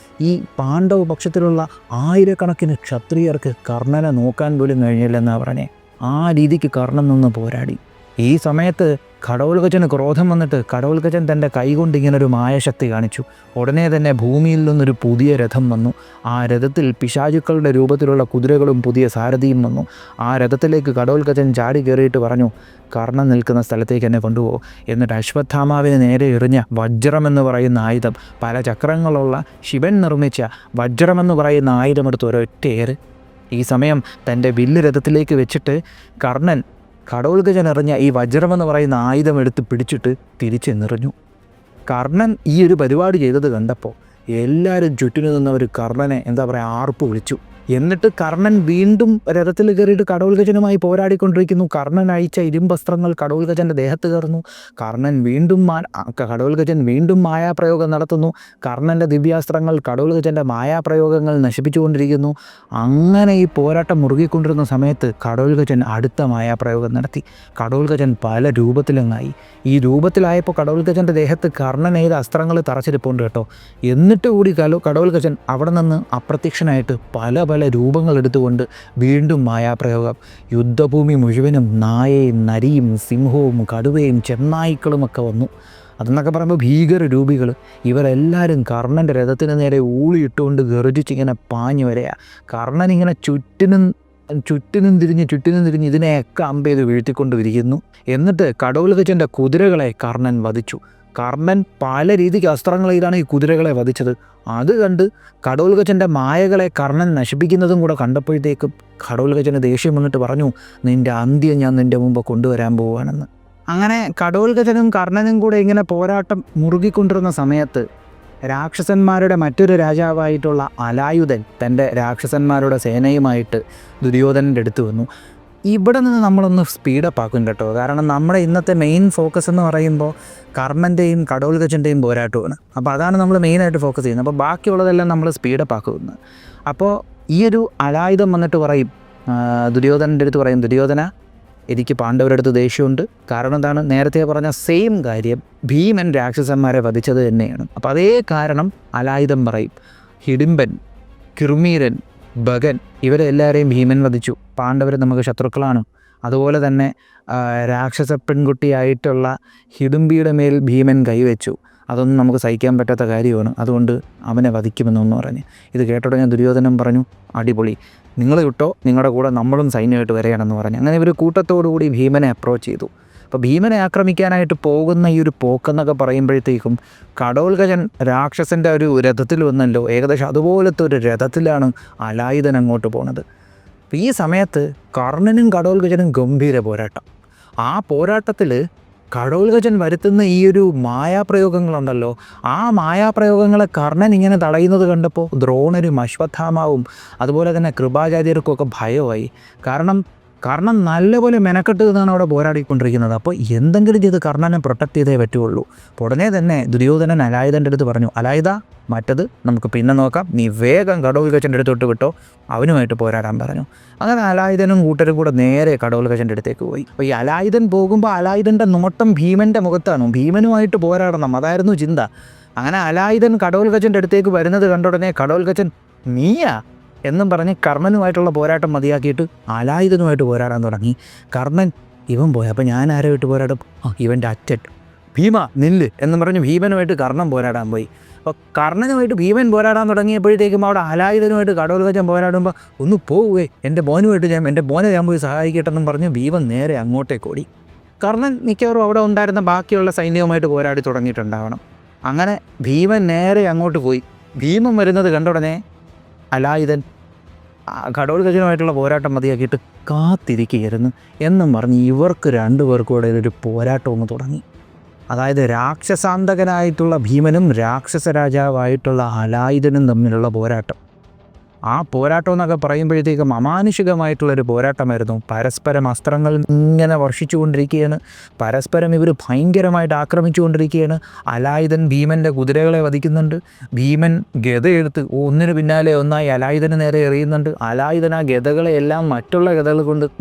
ഈ പാണ്ഡവ പക്ഷത്തിലുള്ള 1000കണക്കിന് ക്ഷത്രിയർക്ക് കർണനെ നോക്കാൻ പോലും കഴിഞ്ഞില്ലെന്നാണ് പറഞ്ഞേ. ആ രീതിക്ക് കർണൻ നിന്ന് പോരാടി. ഈ സമയത്ത് കടോൽക്കച്ചന് ക്രോധം വന്നിട്ട് കടോൽക്കച്ചൻ തൻ്റെ കൈകൊണ്ട് ഇങ്ങനൊരു മായശക്തി കാണിച്ചു. ഉടനെ തന്നെ ഭൂമിയിൽ നിന്നൊരു പുതിയ രഥം വന്നു. ആ രഥത്തിൽ പിശാചുക്കളുടെ രൂപത്തിലുള്ള കുതിരകളും പുതിയ സാരഥിയും വന്നു. ആ രഥത്തിലേക്ക് കടോൽക്കച്ചൻ ചാടി കയറിയിട്ട് പറഞ്ഞു, കർണൻ നിൽക്കുന്ന സ്ഥലത്തേക്ക് എന്നെ കൊണ്ടുപോകും. എന്നിട്ട് അശ്വത്ഥാമാവിന് നേരെ എറിഞ്ഞ വജ്രമെന്ന് പറയുന്ന ആയുധം, പല ചക്രങ്ങളുള്ള ശിവൻ നിർമ്മിച്ച വജ്രമെന്ന് പറയുന്ന ആയുധമെടുത്ത് ഒരൊറ്റയേറ്. ഈ സമയം തൻ്റെ വില്ല് രഥത്തിലേക്ക് വെച്ചിട്ട് കർണൻ കടോൽക്കച്ചൻ എറിഞ്ഞ ഈ വജ്രമെന്ന് പറയുന്ന ആയുധം എടുത്ത് പിടിച്ചിട്ട് തിരിച്ചെറിഞ്ഞു. കർണൻ ഈ ഒരു പരിപാടി ചെയ്തത് കണ്ടപ്പോൾ എല്ലാവരും ചുറ്റിനു നിന്നവർ കർണനെ ആർപ്പ് വിളിച്ചു. എന്നിട്ട് കർണൻ വീണ്ടും രഥത്തിൽ കയറിയിട്ട് കടോൽക്കച്ചനുമായി പോരാടിക്കൊണ്ടിരിക്കുന്നു. കർണൻ അയച്ച ഇരുമ്പസ്ത്രങ്ങൾ കടോൽക്കച്ചൻ്റെ ദേഹത്ത് കയറുന്നു. കടോൽക്കച്ചൻ വീണ്ടും മായാപ്രയോഗം നടത്തുന്നു. കർണൻ്റെ ദിവ്യാസ്ത്രങ്ങൾ കടോൽക്കച്ചൻ്റെ മായാപ്രയോഗങ്ങൾ നശിപ്പിച്ചുകൊണ്ടിരിക്കുന്നു. അങ്ങനെ ഈ പോരാട്ടം മുറുകിക്കൊണ്ടിരുന്ന സമയത്ത് കടോൽക്കച്ചൻ അടുത്ത മായാപ്രയോഗം നടത്തി. കടോൽക്കച്ചൻ പല രൂപത്തിലങ്ങായി. ഈ രൂപത്തിലായപ്പോൾ കടോൽക്കച്ചൻ്റെ ദേഹത്ത് കർണൻ ചെയ്ത അസ്ത്രങ്ങൾ തറച്ചിരിപ്പുണ്ട് കേട്ടോ. എന്നിട്ട് കൂടി കടോൽക്കച്ചൻ അവിടെ നിന്ന് അപ്രത്യക്ഷനായിട്ട് പല രൂപങ്ങൾ എടുത്തുകൊണ്ട് വീണ്ടും മായാപ്രയോഗം. യുദ്ധഭൂമി മുഴുവനും നായയും നരിയും സിംഹവും കടുവയും ചെന്നായ്ക്കളുമൊക്കെ വന്നു. അതെന്നൊക്കെ പറയുമ്പോൾ ഭീകര രൂപികൾ. ഇവരെല്ലാവരും കർണൻ്റെ രഥത്തിന് നേരെ ഊളിയിട്ടുകൊണ്ട് ഗർജിച്ചിങ്ങനെ പാഞ്ഞു വരിക. കർണൻ ഇങ്ങനെ ചുറ്റിനും തിരിഞ്ഞ് ഇതിനെയൊക്കെ അമ്പ് ചെയ്ത് വീഴ്ത്തിക്കൊണ്ടിരിക്കുന്നു. എന്നിട്ട് കടോൽഗജൻ്റെ കുതിരകളെ കർണൻ വധിച്ചു. കർണൻ പല രീതിക്ക് അസ്ത്രങ്ങളിലാണ് ഈ കുതിരകളെ വധിച്ചത്. അത് കണ്ട് കടോൽഗജൻ്റെ മായകളെ കർണൻ നശിപ്പിക്കുന്നതും കൂടെ കണ്ടപ്പോഴത്തേക്കും കടോൽഗജന് ദേഷ്യം വന്നിട്ട് പറഞ്ഞു, നിൻ്റെ അന്ത്യം ഞാൻ നിൻ്റെ മുമ്പ് കൊണ്ടുവരാൻ പോവുകയാണെന്ന്. അങ്ങനെ കടോൽഗജനും കർണനും കൂടെ ഇങ്ങനെ പോരാട്ടം മുറുകിക്കൊണ്ടിരുന്ന സമയത്ത് രാക്ഷസന്മാരുടെ മറ്റൊരു രാജാവായിട്ടുള്ള അലായുധൻ തൻ്റെ രാക്ഷസന്മാരുടെ സേനയുമായിട്ട് ദുര്യോധനൻ്റെ അടുത്ത് വന്നു. ഇവിടെ നിന്ന് നമ്മളൊന്ന് സ്പീഡപ്പ് ആക്കും കേട്ടോ. കാരണം നമ്മുടെ ഇന്നത്തെ മെയിൻ ഫോക്കസ് എന്ന് പറയുമ്പോൾ കർണൻ്റെയും കടോൽഗജൻ്റെയും പോരാട്ടമാണ്. അപ്പോൾ അതാണ് നമ്മൾ മെയിനായിട്ട് ഫോക്കസ് ചെയ്യുന്നത്. അപ്പോൾ ബാക്കിയുള്ളതെല്ലാം നമ്മൾ സ്പീഡപ്പ് ആക്കുന്നത്. അപ്പോൾ ഈ ഒരു അലായുധം വന്നിട്ട് പറയും, ദുര്യോധനൻ്റെ അടുത്ത് പറയും, ദുര്യോധന, എനിക്ക് പാണ്ഡവരുടെ അടുത്ത് ദേഷ്യമുണ്ട്. കാരണം എന്താണ്, നേരത്തെ പറഞ്ഞ സെയിം കാര്യം, ഭീമൻ രാക്ഷസന്മാരെ വധിച്ചത് തന്നെയാണ്. അപ്പോൾ അതേ കാരണം അലായുധം പറയും, ഹിഡിംബൻ, കിർമീരൻ, ഭഗൻ ഇവരെല്ലാവരെയും ഭീമൻ വധിച്ചു. പാണ്ഡവർ നമുക്ക് ശത്രുക്കളാണ്. അതുപോലെ തന്നെ രാക്ഷസ പെൺകുട്ടിയായിട്ടുള്ള ഹിഡുംബിയുടെ മേൽ ഭീമൻ കൈവച്ചു. അതൊന്നും നമുക്ക് സഹിക്കാൻ പറ്റാത്ത കാര്യമാണ്. അതുകൊണ്ട് അവനെ വധിക്കുമെന്നൊന്ന് പറഞ്ഞ് ഇത് കേട്ടോടെ ദുര്യോധനൻ പറഞ്ഞു, അടിപൊളി, നിങ്ങൾ കിട്ടോ, നിങ്ങളുടെ കൂടെ നമ്മളും സൈന്യമായിട്ട് വരികയാണെന്ന് പറഞ്ഞു. അങ്ങനെ ഇവർ കൂട്ടത്തോടുകൂടി ഭീമനെ അപ്രോച്ച് ചെയ്തു. അപ്പോൾ ഭീമനെ ആക്രമിക്കാനായിട്ട് പോകുന്ന ഈ ഒരു പോക്കെന്നൊക്കെ പറയുമ്പോഴത്തേക്കും കടോൽഗജൻ രാക്ഷസൻ്റെ ഒരു രഥത്തിൽ വന്നല്ലോ, ഏകദേശം അതുപോലത്തെ ഒരു രഥത്തിലാണ് അലായുധൻ അങ്ങോട്ട് പോണത്. അപ്പോൾ ഈ സമയത്ത് കർണനും കടോൽഗജനും ഗംഭീര പോരാട്ടം. ആ പോരാട്ടത്തിൽ കടോൽഗജൻ വരുത്തുന്ന ഈ ഒരു മായാപ്രയോഗങ്ങളുണ്ടല്ലോ, ആ മായാപ്രയോഗങ്ങളെ കർണൻ ഇങ്ങനെ തടയുന്നത് കണ്ടപ്പോൾ ദ്രോണരും അശ്വത്ഥാമാവും അതുപോലെ തന്നെ കൃപാചാര്യർക്കും ഒക്കെ ഭയമായി. കാരണം നല്ലപോലെ മെനക്കെട്ട് നിന്നാണ് അവിടെ പോരാടിക്കൊണ്ടിരിക്കുന്നത്. അപ്പോൾ എന്തെങ്കിലും ചെയ്ത് കർണനെ പ്രൊട്ടക്റ്റ് ചെയ്തേ പറ്റുള്ളൂ. ഉടനെ തന്നെ ദുര്യോധനൻ അലായുധൻ്റെ അടുത്ത് പറഞ്ഞു, അലായുധ, മറ്റത് നമുക്ക് പിന്നെ നോക്കാം, നീ വേഗം കടോൽഗജൻ്റെ അടുത്തോട്ട് വിട്ടോ, അവനുമായിട്ട് പോരാടാൻ പറഞ്ഞു. അങ്ങനെ അലായുധനും കൂട്ടരും കൂടെ നേരെ കടോൽഗജൻ്റെ അടുത്തേക്ക് പോയി. അപ്പോൾ ഈ അലായുധൻ പോകുമ്പോൾ അലായുധൻ്റെ നോട്ടം ഭീമൻ്റെ മുഖത്താണ്, ഭീമനുമായിട്ട് പോരാടണം, അതായിരുന്നു ചിന്ത. അങ്ങനെ അലായുധൻ കടോൽഗജൻ്റെ അടുത്തേക്ക് വരുന്നത് കണ്ട ഉടനെ കടോൽഗജൻ, നീയാ എന്നും പറഞ്ഞ് കർണനുമായിട്ടുള്ള പോരാട്ടം മതിയാക്കിയിട്ട് അലായുധനുമായിട്ട് പോരാടാൻ തുടങ്ങി. കർണൻ, ഇവൻ പോയി, അപ്പോൾ ഞാൻ ആരുമായിട്ട് പോരാടും? ഇവൻ്റെ അറ്റൻ ഭീമ നില്ല് എന്നും പറഞ്ഞ് ഭീമനുമായിട്ട് കർണൻ പോരാടാൻ പോയി. അപ്പോൾ കർണനുമായിട്ട് ഭീമൻ പോരാടാൻ തുടങ്ങിയപ്പോഴത്തേക്കും അവിടെ അലായുധനുമായിട്ട് കടോൽഗജൻ പോരാടുമ്പോൾ, ഒന്ന് പോവുകയെ, എൻ്റെ മോനെ ഞാൻ പോയി സഹായിക്കട്ടെ എന്നും പറഞ്ഞ് ഭീമൻ നേരെ അങ്ങോട്ടേക്ക് ഓടി. കർണൻ മിക്കവാറും അവിടെ ഉണ്ടായിരുന്ന ബാക്കിയുള്ള സൈന്യവുമായിട്ട് പോരാടി തുടങ്ങിയിട്ടുണ്ടാവണം. അങ്ങനെ ഭീമൻ നേരെ അങ്ങോട്ട് പോയി. ഭീമൻ വരുന്നത് കണ്ട ഉടനെ അലായുധൻ കടോൽഗജനുമായിട്ടുള്ള പോരാട്ടം മതിയാക്കിയിട്ട് കാത്തിരിക്കുകയായിരുന്നു എന്നും പറഞ്ഞ് ഇവർക്ക് രണ്ടുപേർക്കും കൂടെ ഒരു പോരാട്ടം ഒന്ന് തുടങ്ങി. അതായത് രാക്ഷസാന്തകനായിട്ടുള്ള ഭീമനും രാക്ഷസ രാജാവായിട്ടുള്ള അലായുധനും തമ്മിലുള്ള പോരാട്ടം. ആ പോരാട്ടം എന്നൊക്കെ പറയുമ്പോഴത്തേക്കും അമാനുഷികമായിട്ടുള്ളൊരു പോരാട്ടമായിരുന്നു. പരസ്പരം അസ്ത്രങ്ങൾ ഇങ്ങനെ വർഷിച്ചുകൊണ്ടിരിക്കുകയാണ്, പരസ്പരം ഇവർ ഭയങ്കരമായിട്ട് ആക്രമിച്ചുകൊണ്ടിരിക്കുകയാണ്. അലായുധൻ ഭീമൻ്റെ കുതിരകളെ വധിക്കുന്നുണ്ട്. ഭീമൻ ഗദയെടുത്ത് ഒന്നിനു പിന്നാലെ ഒന്നായി അലായുധന് നേരെ എറിയുന്നുണ്ട്. അലായുധൻ ആ ഗദകളെയെല്ലാം മറ്റുള്ള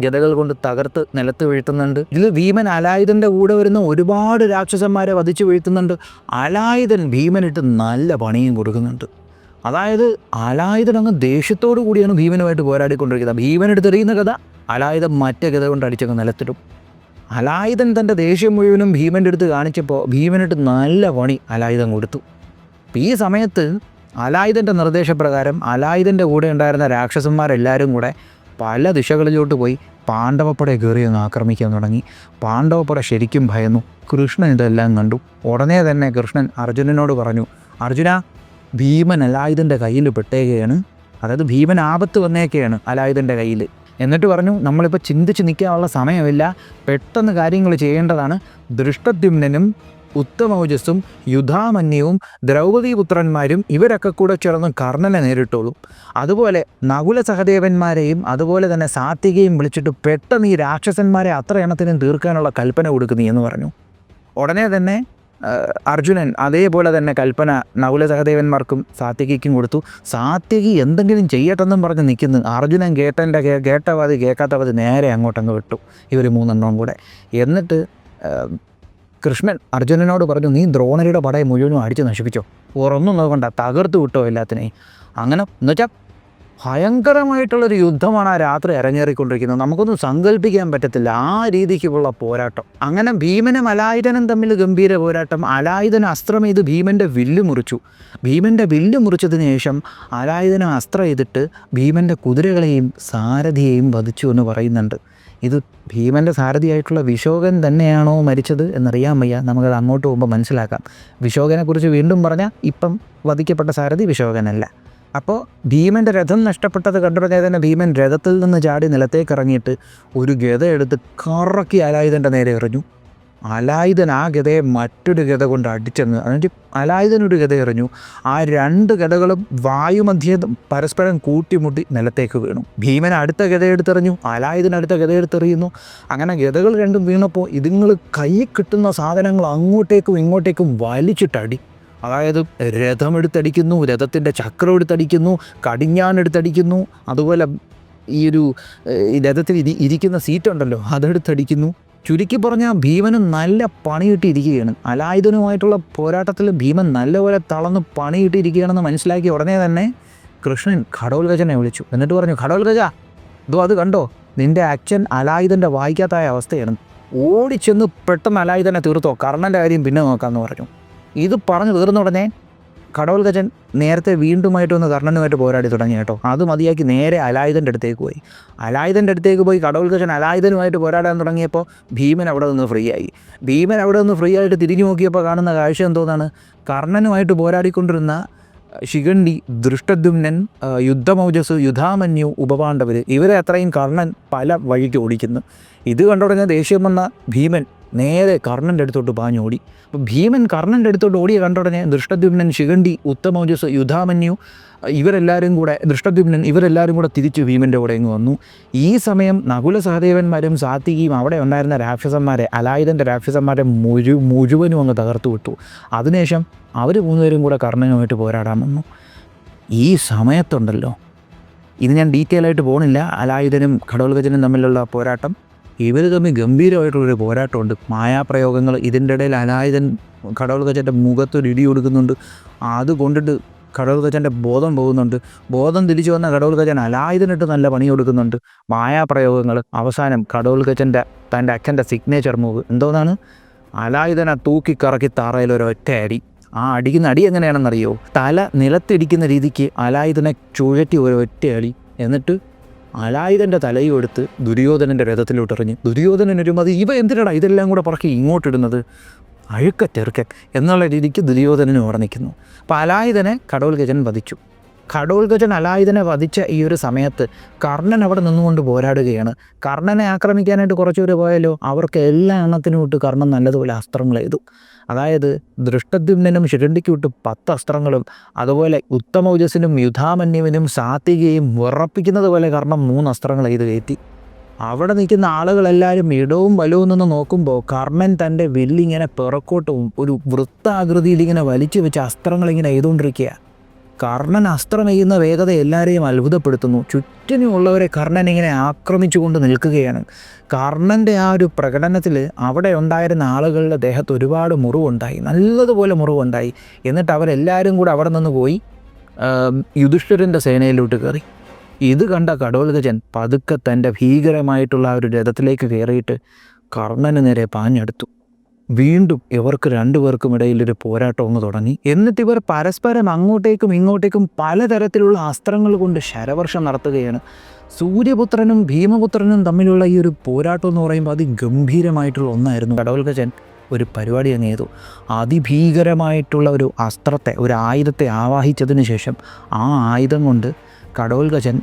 ഗദകൾ കൊണ്ട് തകർത്ത് നിലത്ത് വീഴ്ത്തുന്നുണ്ട്. ഇതിൽ ഭീമൻ അലായുധൻ്റെ കൂടെ വരുന്ന ഒരുപാട് രാക്ഷസന്മാരെ വധിച്ചു വീഴ്ത്തുന്നുണ്ട്. അലായുധൻ ഭീമനിട്ട് നല്ല പണിയും കൊടുക്കുന്നുണ്ട്. അതായത് അലായുധൻ അങ്ങ് ദേഷ്യത്തോടു കൂടിയാണ് ഭീമനുമായിട്ട് പോരാടിക്കൊണ്ടിരിക്കുന്നത്. ഭീമനെടുത്തെറിയുന്ന കഥ അലായുധൻ മറ്റേ ഗത കൊണ്ട് അടിച്ചങ്ങ് നിലത്തിടും. അലായുധൻ തൻ്റെ ദേഷ്യം മുഴുവനും ഭീമൻ്റെ അടുത്ത് കാണിച്ചപ്പോൾ ഭീമനിട്ട് നല്ല പണി അലായുധൻ കൊടുത്തു. ഈ സമയത്ത് അലായുധൻ്റെ നിർദ്ദേശപ്രകാരം അലായുധൻ്റെ കൂടെ ഉണ്ടായിരുന്ന രാക്ഷസന്മാരെല്ലാവരും കൂടെ പല ദിശകളിലോട്ട് പോയി പാണ്ഡവപ്പട കയറി അങ്ങ് ആക്രമിക്കാൻ തുടങ്ങി. പാണ്ഡവപ്പട ശരിക്കും ഭയന്നു. കൃഷ്ണൻ ഇതെല്ലാം കണ്ടു. ഉടനെ തന്നെ കൃഷ്ണൻ അർജുനനോട് പറഞ്ഞു, അർജുന, ഭീമൻ അലായുധൻ്റെ കയ്യിൽ പെട്ടേക്കുകയാണ്. അതായത് ഭീമൻ ആപത്ത് വന്നേക്കുകയാണ് അലായുധൻ്റെ കയ്യിൽ. എന്നിട്ട് പറഞ്ഞു, നമ്മളിപ്പോൾ ചിന്തിച്ച് നിൽക്കാനുള്ള സമയമില്ല, പെട്ടെന്ന് കാര്യങ്ങൾ ചെയ്യേണ്ടതാണ്. ദൃഷ്ടദ്യുമ്നനും ഉത്തമൗജസ്സും യുധാമന്യവും ദ്രൗപദീപുത്രന്മാരും ഇവരൊക്കെ കൂടെ ചേർന്ന് കർണനെ നേരിട്ടോളും. അതുപോലെ നകുല സഹദേവന്മാരെയും അതുപോലെ തന്നെ സാത്വികയും വിളിച്ചിട്ട് പെട്ടെന്ന് ഈ രാക്ഷസന്മാരെ അത്ര എണ്ണത്തിനും തീർക്കാനുള്ള കൽപ്പന കൊടുക്കുന്നു എന്ന് പറഞ്ഞു. ഉടനെ തന്നെ അർജുനൻ അതേപോലെ തന്നെ കൽപ്പന നകുല സഹദേവന്മാർക്കും സാത്വികയ്ക്കും കൊടുത്തു. സാത്വികി എന്തെങ്കിലും ചെയ്യട്ടെന്നും പറഞ്ഞ് നിൽക്കുന്നു. അർജുനൻ കേട്ടവാതി കേൾക്കാത്തവാതി നേരെ അങ്ങോട്ടങ്ങ് വിട്ടു, ഇവർ മൂന്നെണ്ണവും കൂടെ. എന്നിട്ട് കൃഷ്ണൻ അർജുനനോട് പറഞ്ഞു, നീ ദ്രോണരുടെ പടയെ മുഴുവനും അടിച്ച് നശിപ്പിച്ചോ, ഒന്നും നോക്കണ്ട, തകർത്ത് വിട്ടോ എല്ലാത്തിനെയും. അങ്ങനെ എന്നുവെച്ചാൽ ഭയങ്കരമായിട്ടുള്ളൊരു യുദ്ധമാണ് ആ രാത്രി അരങ്ങേറിക്കൊണ്ടിരിക്കുന്നത്. നമുക്കൊന്നും സങ്കല്പിക്കാൻ പറ്റത്തില്ല ആ രീതിക്കുള്ള പോരാട്ടം. അങ്ങനെ ഭീമനും അലായുധനും തമ്മിൽ ഗംഭീര പോരാട്ടം. അലായുധൻ അസ്ത്രം ചെയ്ത് ഭീമൻ്റെ വില്ല് മുറിച്ചു. ഭീമൻ്റെ വില്ല് മുറിച്ചതിന് ശേഷം അലായുധനും അസ്ത്രം ചെയ്തിട്ട് ഭീമൻ്റെ കുതിരകളെയും സാരഥിയെയും വധിച്ചു എന്ന് പറയുന്നുണ്ട്. ഇത് ഭീമൻ്റെ സാരഥിയായിട്ടുള്ള വിശോകൻ തന്നെയാണോ മരിച്ചത് എന്നറിയാൻ വയ്യ. നമുക്കത് അങ്ങോട്ട് പോകുമ്പോൾ മനസ്സിലാക്കാം. വിശോകനെക്കുറിച്ച് വീണ്ടും പറഞ്ഞാൽ ഇപ്പം വധിക്കപ്പെട്ട സാരഥി വിശോകനല്ല. അപ്പോൾ ഭീമൻ്റെ രഥം നഷ്ടപ്പെട്ടത് കണ്ടുടനെ തന്നെ ഭീമൻ രഥത്തിൽ നിന്ന് ചാടി നിലത്തേക്ക് ഇറങ്ങിയിട്ട് ഒരു ഗദ എടുത്ത് കറക്കി അലായുധൻ്റെ നേരെ എറിഞ്ഞു. അലായുധൻ ആ ഗദയെ മറ്റൊരു ഗദ കൊണ്ട് അടിച്ചെന്ന്, എന്നിട്ട് അലായുധനൊരു ഗദ എറിഞ്ഞു. ആ 2 ഗദകളും വായുമധ്യേ പരസ്പരം കൂട്ടിമുട്ടി നിലത്തേക്ക് വീണു. ഭീമൻ അടുത്ത ഗദ എടുത്തെറിഞ്ഞു, അലായുധൻ അടുത്ത ഗദ എടുത്തെറിയുന്നു. അങ്ങനെ ഗദകൾ രണ്ടും വീണപ്പോൾ ഇതുങ്ങൾ കയ്യിൽ കിട്ടുന്ന സാധനങ്ങൾ അങ്ങോട്ടേക്കും ഇങ്ങോട്ടേക്കും വലിച്ചിട്ടടി. അതായത് രഥമെടുത്തടിക്കുന്നു, രഥത്തിൻ്റെ ചക്രം എടുത്തടിക്കുന്നു, കടിഞ്ഞാൻ എടുത്തടിക്കുന്നു, അതുപോലെ ഈ രഥത്തിൽ ഇരിക്കുന്ന സീറ്റുണ്ടല്ലോ അതെടുത്തടിക്കുന്നു. ചുരുക്കി പറഞ്ഞാൽ ഭീമന് നല്ല പണി കിട്ടിയിരിക്കുകയാണ്. അലായുധനുമായിട്ടുള്ള പോരാട്ടത്തിൽ ഭീമൻ നല്ലപോലെ തളർന്ന് പണി കിട്ടിയിരിക്കുകയാണെന്ന് മനസ്സിലാക്കി ഉടനെ തന്നെ കൃഷ്ണൻ ഘടോൽഗജനെ വിളിച്ചു. എന്നിട്ട് പറഞ്ഞു, ഘടോൽഗജ, അത് കണ്ടോ, നിൻ്റെ അച്ഛൻ അലായുധൻ്റെ വായിക്കാത്തായ അവസ്ഥയാണ്. ഓടിച്ചെന്ന് പെട്ടെന്ന് അലായുധനെ തീർത്തോ, കർണൻ്റെ കാര്യം പിന്നെ നോക്കാമെന്ന് പറഞ്ഞു. ഇത് പറഞ്ഞു തീർന്ന ഉടനെ ഘടോൽഗജൻ നേരത്തെ വീണ്ടുമായിട്ടൊന്ന് കർണനുമായിട്ട് പോരാടി തുടങ്ങി കേട്ടോ. അത് മതിയാക്കി നേരെ അലായുധൻ്റെ അടുത്തേക്ക് പോയി. അലായുധൻ്റെ അടുത്തേക്ക് പോയി ഘടോൽഗജൻ അലായുധനുമായിട്ട് പോരാടാൻ തുടങ്ങിയപ്പോൾ ഭീമൻ അവിടെ നിന്ന് ഫ്രീ ആയി. ഭീമൻ അവിടെ നിന്ന് ഫ്രീ ആയിട്ട് തിരിഞ്ഞു നോക്കിയപ്പോൾ കാണുന്ന കാഴ്ച എന്തോന്നാണ്? കർണനുമായിട്ട് പോരാടിക്കൊണ്ടിരുന്ന ശിഖണ്ഡി, ദൃഷ്ടദ്യുമ്നൻ, യുദ്ധമൗജസ്, യുധാമന്യു, ഉപപാണ്ഡവർ, ഇവരെ അത്രയും കർണൻ പല വഴിക്ക് ഓടിക്കുന്നു. ഇത് കണ്ടുടനെ ദേഷ്യം വന്ന ഭീമൻ നേരെ കർണൻ്റെ അടുത്തോട്ട് പാഞ്ഞോടി. അപ്പോൾ ഭീമൻ കർണൻ്റെ അടുത്തോട്ട് ഓടിയ കണ്ടുടനെ ദൃഷ്ടദ്യുമ്നൻ, ശിഖണ്ഡി, ഉത്തമൗജസ്, യുധാമന്യു ഇവരെല്ലാവരും കൂടെ തിരിച്ചു ഭീമൻ്റെ കൂടെ ഇങ്ങ് വന്നു. ഈ സമയം നകുല സഹദേവന്മാരും സാത്വികിയും അവിടെ ഉണ്ടായിരുന്ന രാക്ഷസന്മാരെ, അലായുധൻ്റെ രാക്ഷസന്മാരെ മുഴുവനും അങ്ങ് തകർത്തു വിട്ടു. അതിനുശേഷം അവർ 3 പേരും കൂടെ കർണനുമായിട്ട് പോരാടാൻ വന്നു. ഈ സമയത്തുണ്ടല്ലോ, ഇത് ഞാൻ ഡീറ്റെയിൽ ആയിട്ട് പോകണില്ല, അലായുധനും ഘടോൽഗജനും തമ്മിലുള്ള പോരാട്ടം. ഇവർ തമ്മിൽ ഗംഭീരമായിട്ടുള്ളൊരു പോരാട്ടമുണ്ട്, മായാപ്രയോഗങ്ങൾ. ഇതിൻ്റെ ഇടയിൽ അലായുധൻ ഘടോൽഗജൻ്റെ മുഖത്തൊരു ഇടി കൊടുക്കുന്നുണ്ട്. അത് കൊണ്ടിട്ട് ഘടോൽഗജൻ്റെ ബോധം പോകുന്നുണ്ട്. ബോധം തിരിച്ചു വന്ന ഘടോൽഗജൻ അലായുധനിട്ട് നല്ല പണി കൊടുക്കുന്നുണ്ട്. മായാപ്രയോഗങ്ങൾ. അവസാനം ഘടോൽഗജൻ്റെ തൻ്റെ അച്ഛൻ്റെ സിഗ്നേച്ചർ മൂവ് എന്തോന്നാണ്? അലായുധനെ തൂക്കിക്കറക്കി തറയിൽ ഒരൊറ്റ അടി. ആ അടിക്കുന്ന അടി എങ്ങനെയാണെന്നറിയോ? തല നിലത്തിടിക്കുന്ന രീതിക്ക് അലായുധനെ ചുഴറ്റി ഒരൊറ്റ അടി. എന്നിട്ട് അലായുധൻ്റെ തലയും എടുത്ത് ദുര്യോധനൻ്റെ രഥത്തിലോട്ടെറിഞ്ഞ്. ദുര്യോധനൻ ഒരുമതി, ഇവ എന്തിനാണ് ഇതെല്ലാം കൂടെ പറക്കി ഇങ്ങോട്ടിടുന്നത്, അഴുക്ക ചെറുക്കൻ എന്നുള്ള രീതിക്ക് ദുര്യോധനനും അവിടെ നിൽക്കുന്നു. അപ്പോൾ അലായുധനെ ഘടോൽഗജൻ വധിച്ചു. ഘടോൽഗജൻ അലായുധനെ വധിച്ച ഈ ഒരു സമയത്ത് കർണൻ അവിടെ നിന്നുകൊണ്ട് പോരാടുകയാണ്. കർണനെ ആക്രമിക്കാനായിട്ട് കുറച്ചുപേർ പോയാലോ, അവർക്ക് എല്ലാ എണ്ണത്തിനും വിട്ട് കർണൻ നല്ലതുപോലെ അസ്ത്രങ്ങൾ ചെയ്തു. അതായത് ദൃഷ്ടദ്യുമ്നും ശിഖണ്ഡിക്ക് വിട്ട് 10 അസ്ത്രങ്ങളും, അതുപോലെ ഉത്തമൗജസിനും യുധാമന്യുവിനും സാത്വികയും വിറപ്പിക്കുന്നത് പോലെ കർണൻ 3 അസ്ത്രങ്ങൾ ചെയ്ത് കയറ്റി. അവിടെ നിൽക്കുന്ന ആളുകളെല്ലാവരും ഇടവും വലവും നിന്ന് നോക്കുമ്പോൾ കർണൻ തൻ്റെ വില്ലിങ്ങനെ പിറക്കോട്ടും ഒരു വൃത്താകൃതിയിൽ ഇങ്ങനെ വലിച്ചു വെച്ച് അസ്ത്രങ്ങളിങ്ങനെ ചെയ്തുകൊണ്ടിരിക്കുക. കർണൻ അസ്ത്രം ചെയ്യുന്ന വേഗത എല്ലാവരെയും അത്ഭുതപ്പെടുത്തുന്നു. ചുറ്റിനുമുള്ളവരെ കർണൻ ഇങ്ങനെ ആക്രമിച്ചു കൊണ്ട് നിൽക്കുകയാണ്. കർണൻ്റെ ആ ഒരു പ്രകടനത്തിൽ അവിടെ ഉണ്ടായിരുന്ന ആളുകളുടെ ദേഹത്ത് ഒരുപാട് മുറിവുണ്ടായി, നല്ലതുപോലെ മുറിവുണ്ടായി. എന്നിട്ട് അവരെല്ലാവരും കൂടെ അവിടെ നിന്ന് പോയി യുധിഷ്ഠിരൻ്റെ സേനയിലോട്ട് കയറി. ഇത് കണ്ട ഘടോൽഗജൻ പതുക്കെ തൻ്റെ ഭീകരമായിട്ടുള്ള ആ ഒരു രഥത്തിലേക്ക് കയറിയിട്ട് കർണന് നേരെ പാഞ്ഞെടുത്തു. വീണ്ടും ഇവർക്ക് 2 പേർക്കും ഇടയിലൊരു പോരാട്ടം ഒന്ന് തുടങ്ങി. എന്നിട്ട് ഇവർ പരസ്പരം അങ്ങോട്ടേക്കും ഇങ്ങോട്ടേക്കും പലതരത്തിലുള്ള അസ്ത്രങ്ങൾ കൊണ്ട് ശരവർഷം നടത്തുകയാണ്. സൂര്യപുത്രനും ഭീമപുത്രനും തമ്മിലുള്ള ഈ ഒരു പോരാട്ടം എന്ന് പറയുമ്പോൾ അതിഗംഭീരമായിട്ടുള്ള ഒന്നായിരുന്നു. ഘടോൽഗജൻ ഒരു പരിപാടി അങ്ങ് ചെയ്തു. അതിഭീകരമായിട്ടുള്ള ഒരു അസ്ത്രത്തെ, ഒരു ആയുധത്തെ ആവാഹിച്ചതിന് ശേഷം ആ ആയുധം കൊണ്ട് ഘടോൽഗജൻ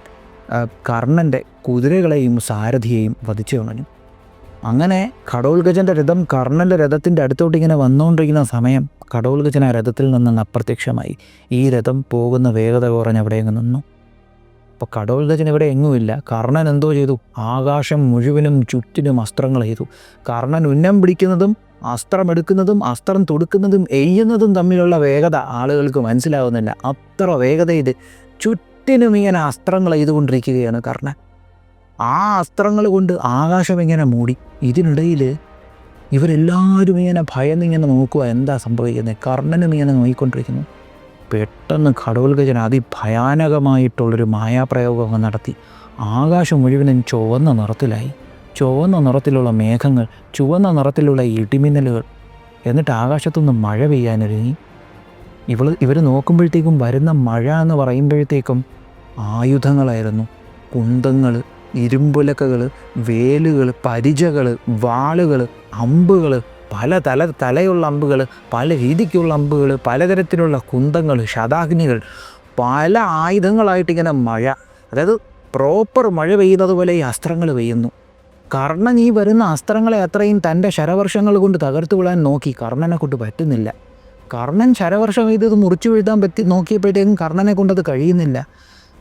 കർണൻ്റെ കുതിരകളെയും സാരഥിയെയും വധിച്ചു കളഞ്ഞു. അങ്ങനെ ഘടോൽഗജൻ്റെ രഥം കർണൻ്റെ രഥത്തിൻ്റെ അടുത്തോട്ട് ഇങ്ങനെ വന്നുകൊണ്ടിരിക്കുന്ന സമയം ഘടോൽഗജൻ ആ രഥത്തിൽ നിന്ന് അപ്രത്യക്ഷമായി. ഈ രഥം പോകുന്ന വേഗത കുറഞ്ഞ് അവിടെ അങ്ങ് നിന്നു. അപ്പോൾ ഘടോൽഗജൻ ഇവിടെ എങ്ങുമില്ല. കർണൻ എന്തോ ചെയ്തു, ആകാശം മുഴുവനും ചുറ്റിനും അസ്ത്രങ്ങൾ ചെയ്തു. കർണൻ ഉന്നം പിടിക്കുന്നതും അസ്ത്രം എടുക്കുന്നതും അസ്ത്രം തൊടുക്കുന്നതും എയ്യുന്നതും തമ്മിലുള്ള വേഗത ആളുകൾക്ക് മനസ്സിലാവുന്നില്ല. അത്ര വേഗതയിൽ ചുറ്റിനും ഇങ്ങനെ അസ്ത്രങ്ങൾ ചെയ്തുകൊണ്ടിരിക്കുകയാണ് കർണൻ. ആ അസ്ത്രങ്ങൾ കൊണ്ട് ആകാശം ഇങ്ങനെ മൂടി. ഇതിനിടയിൽ ഇവരെല്ലാവരും ഇങ്ങനെ ഭയന്നിങ്ങനെ നോക്കുക, എന്താ സംഭവിക്കുന്നത്. കർണനും ഇങ്ങനെ നോക്കിക്കൊണ്ടിരിക്കുന്നു. പെട്ടെന്ന് ഘടോൽഗജൻ അതിഭയാനകമായിട്ടുള്ളൊരു മായാപ്രയോഗം അങ്ങ് നടത്തി. ആകാശം മുഴുവനും ചുവന്ന നിറത്തിലായി. ചുവന്ന നിറത്തിലുള്ള മേഘങ്ങൾ, ചുവന്ന നിറത്തിലുള്ള ഇടിമിന്നലുകൾ. എന്നിട്ട് ആകാശത്തുനിന്ന് മഴ പെയ്യാനൊരുങ്ങി. ഇവർ നോക്കുമ്പോഴത്തേക്കും വരുന്ന മഴ എന്ന് പറയുമ്പോഴത്തേക്കും ആയുധങ്ങളായിരുന്നു. കുന്തങ്ങൾ, ഇരുമ്പുലക്കകൾ, വേലുകൾ, പരിചകൾ, വാളുകൾ, അമ്പുകൾ, തലയുള്ള അമ്പുകൾ, പല രീതിക്കുള്ള അമ്പുകൾ, പലതരത്തിലുള്ള കുന്തങ്ങൾ, ശതാഗ്നികൾ, പല ആയുധങ്ങളായിട്ടിങ്ങനെ മഴ. അതായത് പ്രോപ്പർ മഴ പെയ്യുന്നത് പോലെ ഈ അസ്ത്രങ്ങൾ പെയ്യുന്നു. കർണൻ ഈ വരുന്ന അസ്ത്രങ്ങളെ അത്രയും തൻ്റെ ശരവർഷങ്ങൾ കൊണ്ട് തകർത്തു വിടാൻ നോക്കി. കർണനെ കൊണ്ട് പറ്റുന്നില്ല. കർണൻ ശരവർഷം ഇത് മുറിച്ചു വീഴ്ത്താൻ നോക്കിയപ്പോഴത്തേക്കും കർണനെ കൊണ്ടത് കഴിയുന്നില്ല.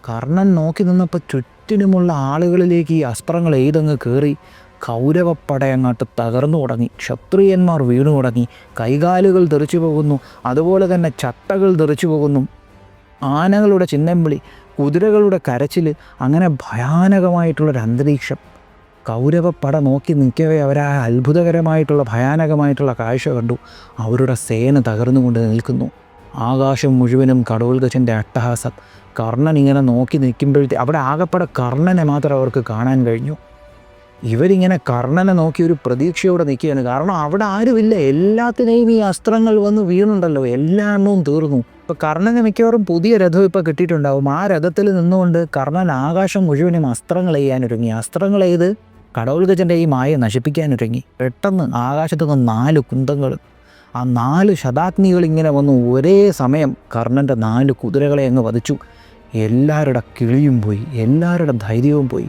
കർണൻ നോക്കി നിന്നപ്പോൾ ചുറ്റിനുമുള്ള ആളുകളിലേക്ക് ഈ അസ്ത്രങ്ങൾ എയ്തങ്ങ് കയറി. കൗരവപ്പടയങ്ങാട്ട് തകർന്നു തുടങ്ങി. ക്ഷത്രിയന്മാർ വീണു തുടങ്ങി. കൈകാലുകൾ തെറിച്ചു പോകുന്നു. അതുപോലെ തന്നെ ചട്ടകൾ തെറിച്ചു പോകുന്നു. ആനകളുടെ ചിന്നംവിളി, കുതിരകളുടെ കരച്ചിൽ, അങ്ങനെ ഭയാനകമായിട്ടുള്ളൊരു അന്തരീക്ഷം. കൗരവപ്പട നോക്കി നിൽക്കവേ അവരാ അത്ഭുതകരമായിട്ടുള്ള ഭയാനകമായിട്ടുള്ള കാഴ്ച കണ്ടു. അവരുടെ സേന തകർന്നുകൊണ്ട് നിൽക്കുന്നു. ആകാശം മുഴുവനും ഘടോൽഗജൻ്റെ അട്ടഹാസം. കർണൻ ഇങ്ങനെ നോക്കി നിൽക്കുമ്പോഴത്തെ അവിടെ ആകെപ്പാടെ കർണനെ മാത്രം അവർക്ക് കാണാൻ കഴിഞ്ഞു. ഇവരിങ്ങനെ കർണനെ നോക്കി ഒരു പ്രതീക്ഷയോടെ നിൽക്കുകയാണ്. കാരണം അവിടെ ആരുമില്ല. എല്ലാത്തിനെയും ഈ അസ്ത്രങ്ങൾ വന്ന് വീണുണ്ടല്ലോ. എല്ലാ എണ്ണവും തീർന്നു. ഇപ്പോൾ കർണന് മിക്കവാറും പുതിയ രഥം ഇപ്പോൾ കിട്ടിയിട്ടുണ്ടാവും. ആ രഥത്തിൽ നിന്നുകൊണ്ട് കർണൻ ആകാശം മുഴുവനും അസ്ത്രങ്ങൾ ചെയ്യാനൊരുങ്ങി. അസ്ത്രങ്ങൾ ചെയ്ത് ഘടോൽഗജൻ്റെ ഈ മായ നശിപ്പിക്കാനൊരുങ്ങി. പെട്ടെന്ന് ആകാശത്തു നിന്ന് 4 കുന്തങ്ങൾ, ആ 4 ശതാഗ്നികൾ ഇങ്ങനെ വന്നു. ഒരേ സമയം കർണൻ്റെ 4 കുതിരകളെ അങ്ങ് വധിച്ചു. എല്ലാവരുടെ കിളിയും പോയി, എല്ലാവരുടെ ധൈര്യവും പോയി.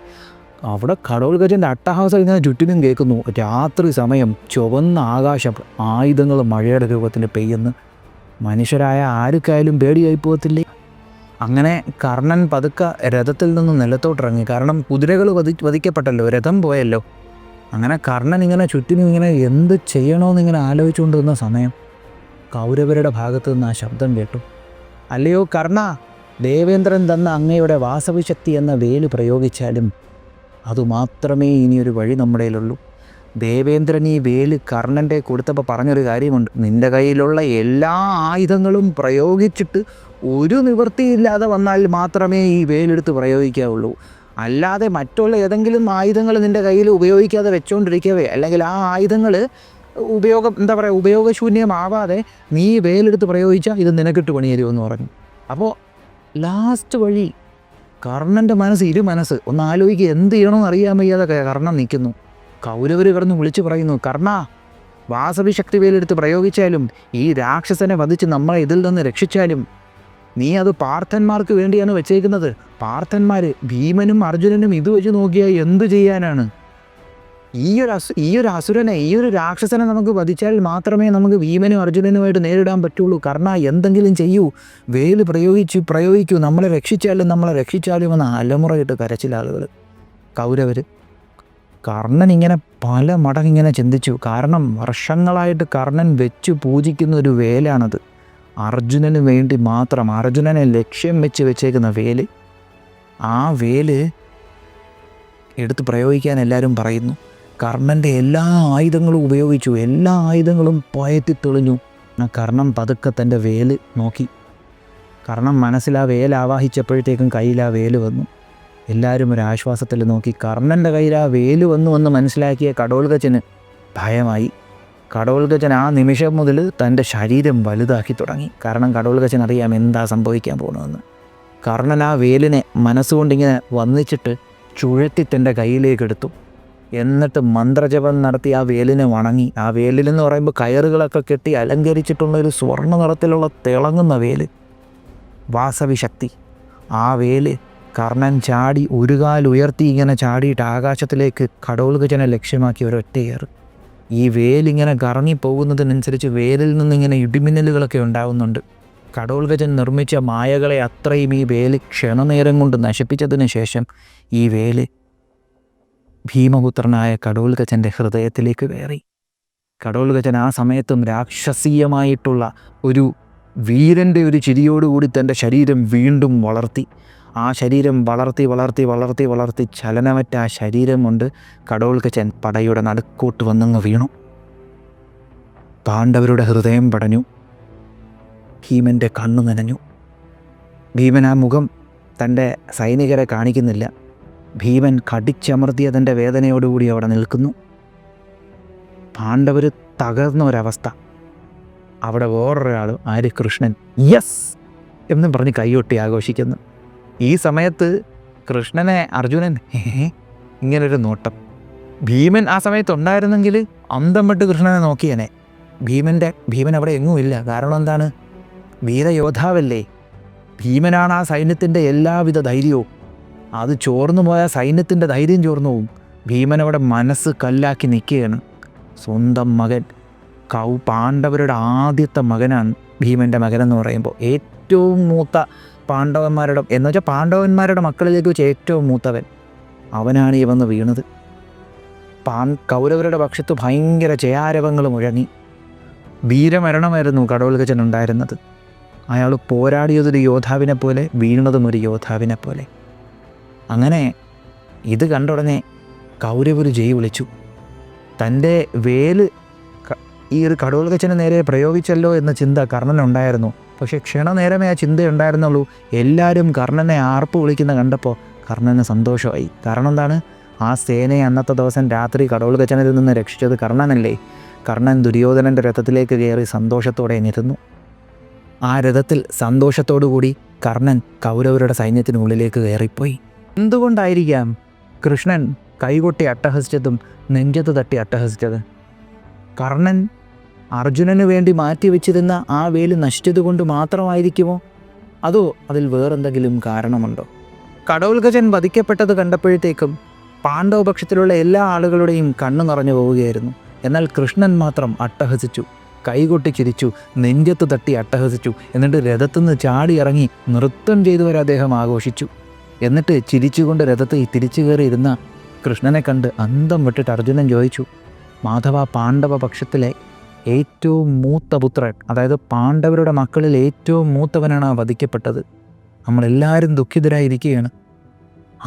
അവിടെ ഘടോൽഗജൻ്റെ അട്ടഹാസം ഇങ്ങനെ ചുറ്റിനും കേൾക്കുന്നു. രാത്രി സമയം, ചുവന്ന ആകാശം, ആയുധങ്ങൾ മഴയുടെ രൂപത്തിൽ പെയ്യുന്നു. മനുഷ്യരായ ആർക്കായാലും പേടിയായി പോകത്തില്ലേ? അങ്ങനെ കർണൻ പതുക്കെ രഥത്തിൽ നിന്ന് നിലത്തോട്ടിറങ്ങി. കാരണം കുതിരകൾ വധിക്കപ്പെട്ടല്ലോ, രഥം പോയല്ലോ. അങ്ങനെ കർണൻ ഇങ്ങനെ ചുറ്റിനും ഇങ്ങനെ എന്ത് ചെയ്യണമെന്ന് ഇങ്ങനെ ആലോചിച്ചുകൊണ്ടിരുന്ന സമയം കൗരവരുടെ ഭാഗത്തു നിന്ന് ആ ശബ്ദം കേട്ടു. അല്ലയോ കർണ, ദേവേന്ദ്രൻ തന്ന അങ്ങയുടെ വാസവിശക്തി എന്ന വേല് പ്രയോഗിച്ചാലും അതുമാത്രമേ ഇനിയൊരു വഴി നമ്മുടെ കയ്യിലുള്ളൂ. ദേവേന്ദ്രൻ ഈ വേല് കർണൻ്റെ കൊടുത്തപ്പോൾ പറഞ്ഞൊരു കാര്യമുണ്ട്. നിൻ്റെ കയ്യിലുള്ള എല്ലാ ആയുധങ്ങളും പ്രയോഗിച്ചിട്ട് ഒരു നിവൃത്തിയില്ലാതെ വന്നാൽ മാത്രമേ ഈ വേലെടുത്ത് പ്രയോഗിക്കാവുള്ളൂ. അല്ലാതെ മറ്റുള്ള ഏതെങ്കിലും ആയുധങ്ങൾ നിൻ്റെ കയ്യിൽ ഉപയോഗിക്കാതെ വെച്ചുകൊണ്ടിരിക്കവേ, അല്ലെങ്കിൽ ആ ആയുധങ്ങൾ ഉപയോഗശൂന്യമാവാതെ നീ വേലെടുത്ത് പ്രയോഗിച്ചാൽ ഇത് നിനക്കിട്ട് പണിയരുമെന്ന് പറഞ്ഞു. അപ്പോൾ ലാസ്റ്റ് വഴി കർണൻ്റെ ഇരുമനസ്സ് ഒന്ന് ആലോചിക്കുക. എന്ത് ചെയ്യണമെന്ന് അറിയാൻ വയ്യാതെ കർണൻ നിൽക്കുന്നു. കൗരവർ കിടന്ന് വിളിച്ചു പറയുന്നു, കർണ, വാസവിശക്തി വേലെടുത്ത് പ്രയോഗിച്ചാലും ഈ രാക്ഷസനെ വധിച്ച് നമ്മളെ ഇതിൽ നിന്ന് രക്ഷിച്ചാലും നീ അത് പാർത്ഥന്മാർക്ക് വേണ്ടിയാണ് വെച്ചേക്കുന്നത്. പാർത്ഥന്മാർ, ഭീമനും അർജുനനും ഇത് വെച്ച് നോക്കിയാൽ എന്തു ചെയ്യാനാണ്? ഈ ഒരു അസുരനെ, ഈ ഒരു രാക്ഷസനെ നമുക്ക് വധിച്ചാൽ മാത്രമേ നമുക്ക് ഭീമനും അർജുനനുമായിട്ട് നേരിടാൻ പറ്റുള്ളൂ. കർണ, എന്തെങ്കിലും ചെയ്യൂ, വേല് പ്രയോഗിക്കൂ, നമ്മളെ രക്ഷിച്ചാലും എന്ന് അലമുറയിട്ട് കരച്ചിലാളുകൾ. കൗരവർ. കർണൻ ഇങ്ങനെ പല മടങ്ങിങ്ങനെ ചിന്തിച്ചു. കാരണം വർഷങ്ങളായിട്ട് കർണൻ വെച്ച് പൂജിക്കുന്ന ഒരു വേലാണത്. അർജുനന് വേണ്ടി മാത്രം, അർജുനനെ ലക്ഷ്യം വെച്ചേക്കുന്ന വേല്. ആ വേല് എടുത്ത് പ്രയോഗിക്കാൻ എല്ലാവരും പറയുന്നു. കർണൻ്റെ എല്ലാ ആയുധങ്ങളും ഉപയോഗിച്ചു. എല്ലാ ആയുധങ്ങളും പയറ്റി തെളിഞ്ഞു. കർണൻ പതുക്കെ തൻ്റെ വേല് നോക്കി. കർണൻ മനസ്സിൽ ആ വേല് ആവാഹിച്ചപ്പോഴത്തേക്കും കയ്യിൽ ആ വേല് വന്നു. എല്ലാവരും ഒരു ആശ്വാസത്തിൽ നോക്കി. കർണൻ്റെ കയ്യിൽ ആ വേല് വന്നു മനസ്സിലാക്കിയ ഘടോൽഗജന് ഭയമായി. ഘടോൽഗജൻ ആ നിമിഷം മുതൽ തൻ്റെ ശരീരം വലുതാക്കി തുടങ്ങി. കാരണം ഘടോൽഗജൻ അറിയാം എന്താ സംഭവിക്കാൻ പോകുന്നതെന്ന്. കർണൻ ആ വേലിനെ മനസ്സുകൊണ്ടിങ്ങനെ വന്നിച്ചിട്ട് ചുഴറ്റി തൻ്റെ കയ്യിലേക്ക് എടുത്തു. എന്നിട്ട് മന്ത്രജപം നടത്തി ആ വേലിനെ വണങ്ങി. ആ വേലിലെന്ന് പറയുമ്പോൾ കയറുകളൊക്കെ കെട്ടി അലങ്കരിച്ചിട്ടുള്ള ഒരു സ്വർണ്ണ നിറത്തിലുള്ള തിളങ്ങുന്ന വേല്, വാസവി ശക്തി. ആ വേല് കർണൻ ചാടി ഒരു കാൽ ഉയർത്തി ഇങ്ങനെ ചാടിയിട്ട് ആകാശത്തിലേക്ക് ഘടോൽഗജനെ ലക്ഷ്യമാക്കി ഒരൊറ്റയേറ്. ഈ വേലിങ്ങനെ കറങ്ങിപ്പോകുന്നതിനനുസരിച്ച് വേലിൽ നിന്നിങ്ങനെ ഇടിമിന്നലുകളൊക്കെ ഉണ്ടാകുന്നുണ്ട്. ഘടോൽഗജൻ നിർമ്മിച്ച മായകളെ അത്രയും ഈ വേല് ക്ഷണനേരം കൊണ്ട് നശിപ്പിച്ചതിന് ശേഷം ഈ വേല് ഭീമപുത്രനായ ഘടോൽഗജൻ്റെ ഹൃദയത്തിലേക്ക് കയറി. ഘടോൽഗജൻ ആ സമയത്തും രാക്ഷസീയമായിട്ടുള്ള ഒരു വീരൻ്റെ ഒരു ചിരിയോടുകൂടി തൻ്റെ ശരീരം വീണ്ടും വളർത്തി. ആ ശരീരം വളർത്തി ചലനമറ്റ ആ ശരീരം കൊണ്ട് ഘടോൽഗജൻ പടയുടെ നടുക്കോട്ട് വന്നങ്ങ് വീണു. പാണ്ഡവരുടെ ഹൃദയം പടഞ്ഞു. ഭീമൻ്റെ കണ്ണു നനഞ്ഞു. ഭീമൻ ആ മുഖം തൻ്റെ സൈനികരെ കാണിക്കുന്നില്ല. ഭീമൻ കടിച്ചമർത്തിയ തൻ്റെ വേദനയോടുകൂടി അവിടെ നിൽക്കുന്നു. പാണ്ഡവർ തകർന്ന ഒരവസ്ഥ. അവിടെ വേറൊരാൾ, ആര്? കൃഷ്ണൻ. യെസ് എന്നും പറഞ്ഞ് കൈയൊട്ടി ആഘോഷിക്കുന്നു. ഈ സമയത്ത് കൃഷ്ണനെ അർജുനൻ ഇങ്ങനൊരു നോട്ടം. ഭീമൻ ആ സമയത്ത് ഉണ്ടായിരുന്നെങ്കിൽ അന്തം വിട്ട് കൃഷ്ണനെ നോക്കിയനെ. ഭീമൻ അവിടെ എങ്ങുമില്ല. കാരണം എന്താണ്? വീരയോദ്ധാവല്ലേ. ഭീമനാണ് ആ സൈന്യത്തിൻ്റെ എല്ലാവിധ ധൈര്യവും. അത് ചോർന്നു പോയ സൈന്യത്തിൻ്റെ ധൈര്യം ചോർന്നു പോവും. ഭീമനവിടെ മനസ്സ് കല്ലാക്കി നിൽക്കുകയാണ്. സ്വന്തം മകൻ, പാണ്ഡവരുടെ ആദ്യത്തെ മകനാണ് ഭീമൻ്റെ മകനെന്ന് പറയുമ്പോൾ. ഏറ്റവും മൂത്ത പാണ്ഡവന്മാരുടെ എന്നുവെച്ചാൽ പാണ്ഡവന്മാരുടെ മക്കളിലേക്ക് വെച്ച് ഏറ്റവും മൂത്തവൻ അവനാണ് ഈ വന്ന് വീണത്. കൗരവരുടെ പക്ഷത്ത് ഭയങ്കര ജയാരവങ്ങൾ മുഴങ്ങി. വീരമരണമായിരുന്നു കടോൽഗജൻ ഉണ്ടായിരുന്നത്. അയാൾ പോരാടിയതൊരു യോദ്ധാവിനെ പോലെ, വീണതും ഒരു യോദ്ധാവിനെ പോലെ. അങ്ങനെ ഇത് കണ്ടുടനെ കൗരവർ ജയ് വിളിച്ചു. തൻ്റെ വേല് ഈ ഒരു കടോൽഗജന് നേരെ പ്രയോഗിച്ചല്ലോ എന്ന ചിന്ത കർണനുണ്ടായിരുന്നു. പക്ഷേ ക്ഷണനേരമേ ആ ചിന്തയുണ്ടായിരുന്നുള്ളൂ. എല്ലാവരും കർണനെ ആർപ്പ് വിളിക്കുന്ന കണ്ടപ്പോൾ കർണന് സന്തോഷമായി. കാരണം എന്താണ്? ആ സേനയെ അന്നത്തെ ദിവസം രാത്രി കടോൽഗജനിൽ നിന്ന് രക്ഷിച്ചത് കർണനല്ലേ. കർണൻ ദുര്യോധനൻ്റെ രഥത്തിലേക്ക് കയറി സന്തോഷത്തോടെ നിരുന്നു. ആ രഥത്തിൽ സന്തോഷത്തോടുകൂടി കർണൻ കൗരവരുടെ സൈന്യത്തിനുള്ളിലേക്ക് കയറിപ്പോയി. എന്തുകൊണ്ടായിരിക്കാം കൃഷ്ണൻ കൈകൊട്ടി അട്ടഹസിച്ചതും നെഞ്ചത്ത് തട്ടി അട്ടഹസിച്ചത്? കർണൻ അർജുനന് വേണ്ടി മാറ്റിവെച്ചിരുന്ന ആ വേല് നശിച്ചതുകൊണ്ട് മാത്രമായിരിക്കുമോ? അതോ അതിൽ വേറെന്തെങ്കിലും കാരണമുണ്ടോ? കടോൽഗജൻ വധിക്കപ്പെട്ടത് കണ്ടപ്പോഴത്തേക്കും പാണ്ഡവപക്ഷത്തിലുള്ള എല്ലാ ആളുകളുടെയും കണ്ണു നിറഞ്ഞു പോവുകയായിരുന്നു. എന്നാൽ കൃഷ്ണൻ മാത്രം അട്ടഹസിച്ചു, കൈകൊട്ടി ചിരിച്ചു, നെഞ്ചത്ത് തട്ടി അട്ടഹസിച്ചു. എന്നിട്ട് രഥത്തുനിന്ന് ചാടി ഇറങ്ങി നൃത്തം ചെയ്തുവരെ അദ്ദേഹം ആഘോഷിച്ചു. എന്നിട്ട് ചിരിച്ചുകൊണ്ട് രഥത്തിൽ തിരിച്ചു കയറിയിരുന്ന കൃഷ്ണനെ കണ്ട് അന്തം വിട്ടിട്ട് അർജുനൻ ചോദിച്ചു, മാധവ, പാണ്ഡവ പക്ഷത്തിലെ ഏറ്റവും മൂത്ത പുത്രൻ, അതായത് പാണ്ഡവരുടെ മക്കളിൽ ഏറ്റവും മൂത്തവനാണ് വധിക്കപ്പെട്ടത്. നമ്മളെല്ലാവരും ദുഃഖിതരായിരിക്കുകയാണ്.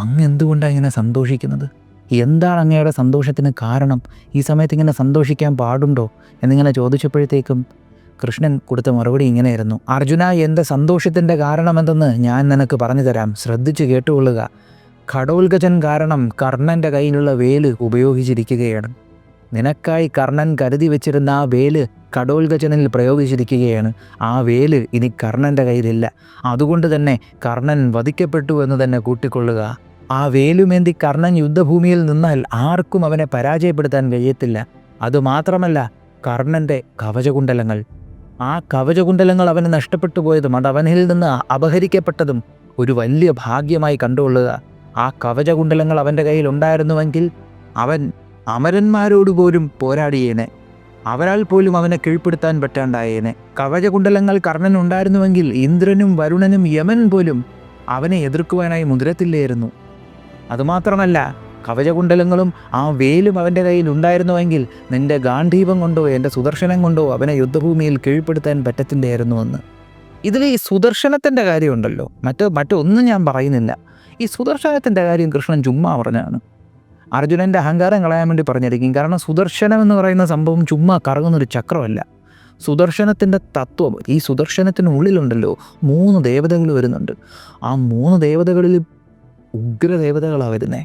അങ്ങ് എന്തുകൊണ്ടാണ് ഇങ്ങനെ സന്തോഷിക്കുന്നത്? എന്താണ് അങ്ങയുടെ സന്തോഷത്തിന് കാരണം? ഈ സമയത്ത് ഇങ്ങനെ സന്തോഷിക്കാൻ പാടുണ്ടോ എന്നിങ്ങനെ ചോദിച്ചപ്പോഴത്തേക്കും കൃഷ്ണൻ കൊടുത്ത മറുപടി ഇങ്ങനെയായിരുന്നു: അർജുന, എൻ്റെ സന്തോഷത്തിൻ്റെ കാരണമെന്തെന്ന് ഞാൻ നിനക്ക് പറഞ്ഞു തരാം, ശ്രദ്ധിച്ച് കേട്ടുകൊള്ളുക. ഘടോൽഗജൻ കാരണം കർണൻ്റെ കയ്യിലുള്ള വേല് ഉപയോഗിച്ചിരിക്കുകയാണ്. നിനക്കായി കർണൻ കരുതി വെച്ചിരുന്ന ആ വേല് ഘടോൽഗജനിൽ പ്രയോഗിച്ചിരിക്കുകയാണ്. ആ വേല് ഇനി കർണൻ്റെ കയ്യിലില്ല. അതുകൊണ്ട് തന്നെ കർണൻ വധിക്കപ്പെട്ടു എന്ന് തന്നെ കൂട്ടിക്കൊള്ളുക. ആ വേലുമേന്തി കർണൻ യുദ്ധഭൂമിയിൽ നിന്നാൽ ആർക്കും അവനെ പരാജയപ്പെടുത്താൻ കഴിയത്തില്ല. അതുമാത്രമല്ല, കർണൻ്റെ കവചകുണ്ടലങ്ങൾ, ആ കവചകുണ്ടലങ്ങൾ അവന് നഷ്ടപ്പെട്ടു പോയതും അത് അവനിൽ നിന്ന് അപഹരിക്കപ്പെട്ടതും ഒരു വലിയ ഭാഗ്യമായി കണ്ടുകൊള്ളുക. ആ കവചകുണ്ടലങ്ങൾ അവൻ്റെ കയ്യിൽ ഉണ്ടായിരുന്നുവെങ്കിൽ അവൻ അമരന്മാരോട് പോലും പോരാടിയേനെ. അവരാൽ പോലും അവനെ കീഴ്പ്പെടുത്താൻ പറ്റാണ്ടായേനെ. കവചകുണ്ടലങ്ങൾ കർണനുണ്ടായിരുന്നുവെങ്കിൽ ഇന്ദ്രനും വരുണനും യമൻ പോലും അവനെ എതിർക്കുവാനായി മുതിരത്തില്ലായിരുന്നു. അതുമാത്രമല്ല, കവചകുണ്ടലങ്ങളും ആ വേലും അവൻ്റെ കയ്യിൽ ഉണ്ടായിരുന്നുവെങ്കിൽ നിൻ്റെ ഗാന്ധീപം കൊണ്ടോ എൻ്റെ സുദർശനം കൊണ്ടോ അവനെ യുദ്ധഭൂമിയിൽ കീഴ്പ്പെടുത്താൻ പറ്റത്തില്ലായിരുന്നുവെന്ന്. ഇതിൽ ഈ സുദർശനത്തിൻ്റെ കാര്യമുണ്ടല്ലോ, മറ്റൊന്നും ഞാൻ പറയുന്നില്ല. ഈ സുദർശനത്തിൻ്റെ കാര്യം കൃഷ്ണൻ ചുമ്മാ പറഞ്ഞാണ്. അർജുനൻ്റെ അഹങ്കാരം കളയാൻ വേണ്ടി പറഞ്ഞിരിക്കും. കാരണം സുദർശനം എന്ന് പറയുന്ന സംഭവം ചുമ്മാ കറങ്ങുന്നൊരു ചക്രമല്ല. സുദർശനത്തിൻ്റെ തത്വം, ഈ സുദർശനത്തിനുള്ളിലുണ്ടല്ലോ 3 ദേവതകൾ വരുന്നുണ്ട്. ആ 3 ദേവതകളിൽ ഉഗ്രദേവതകളാണ് വരുന്നത്.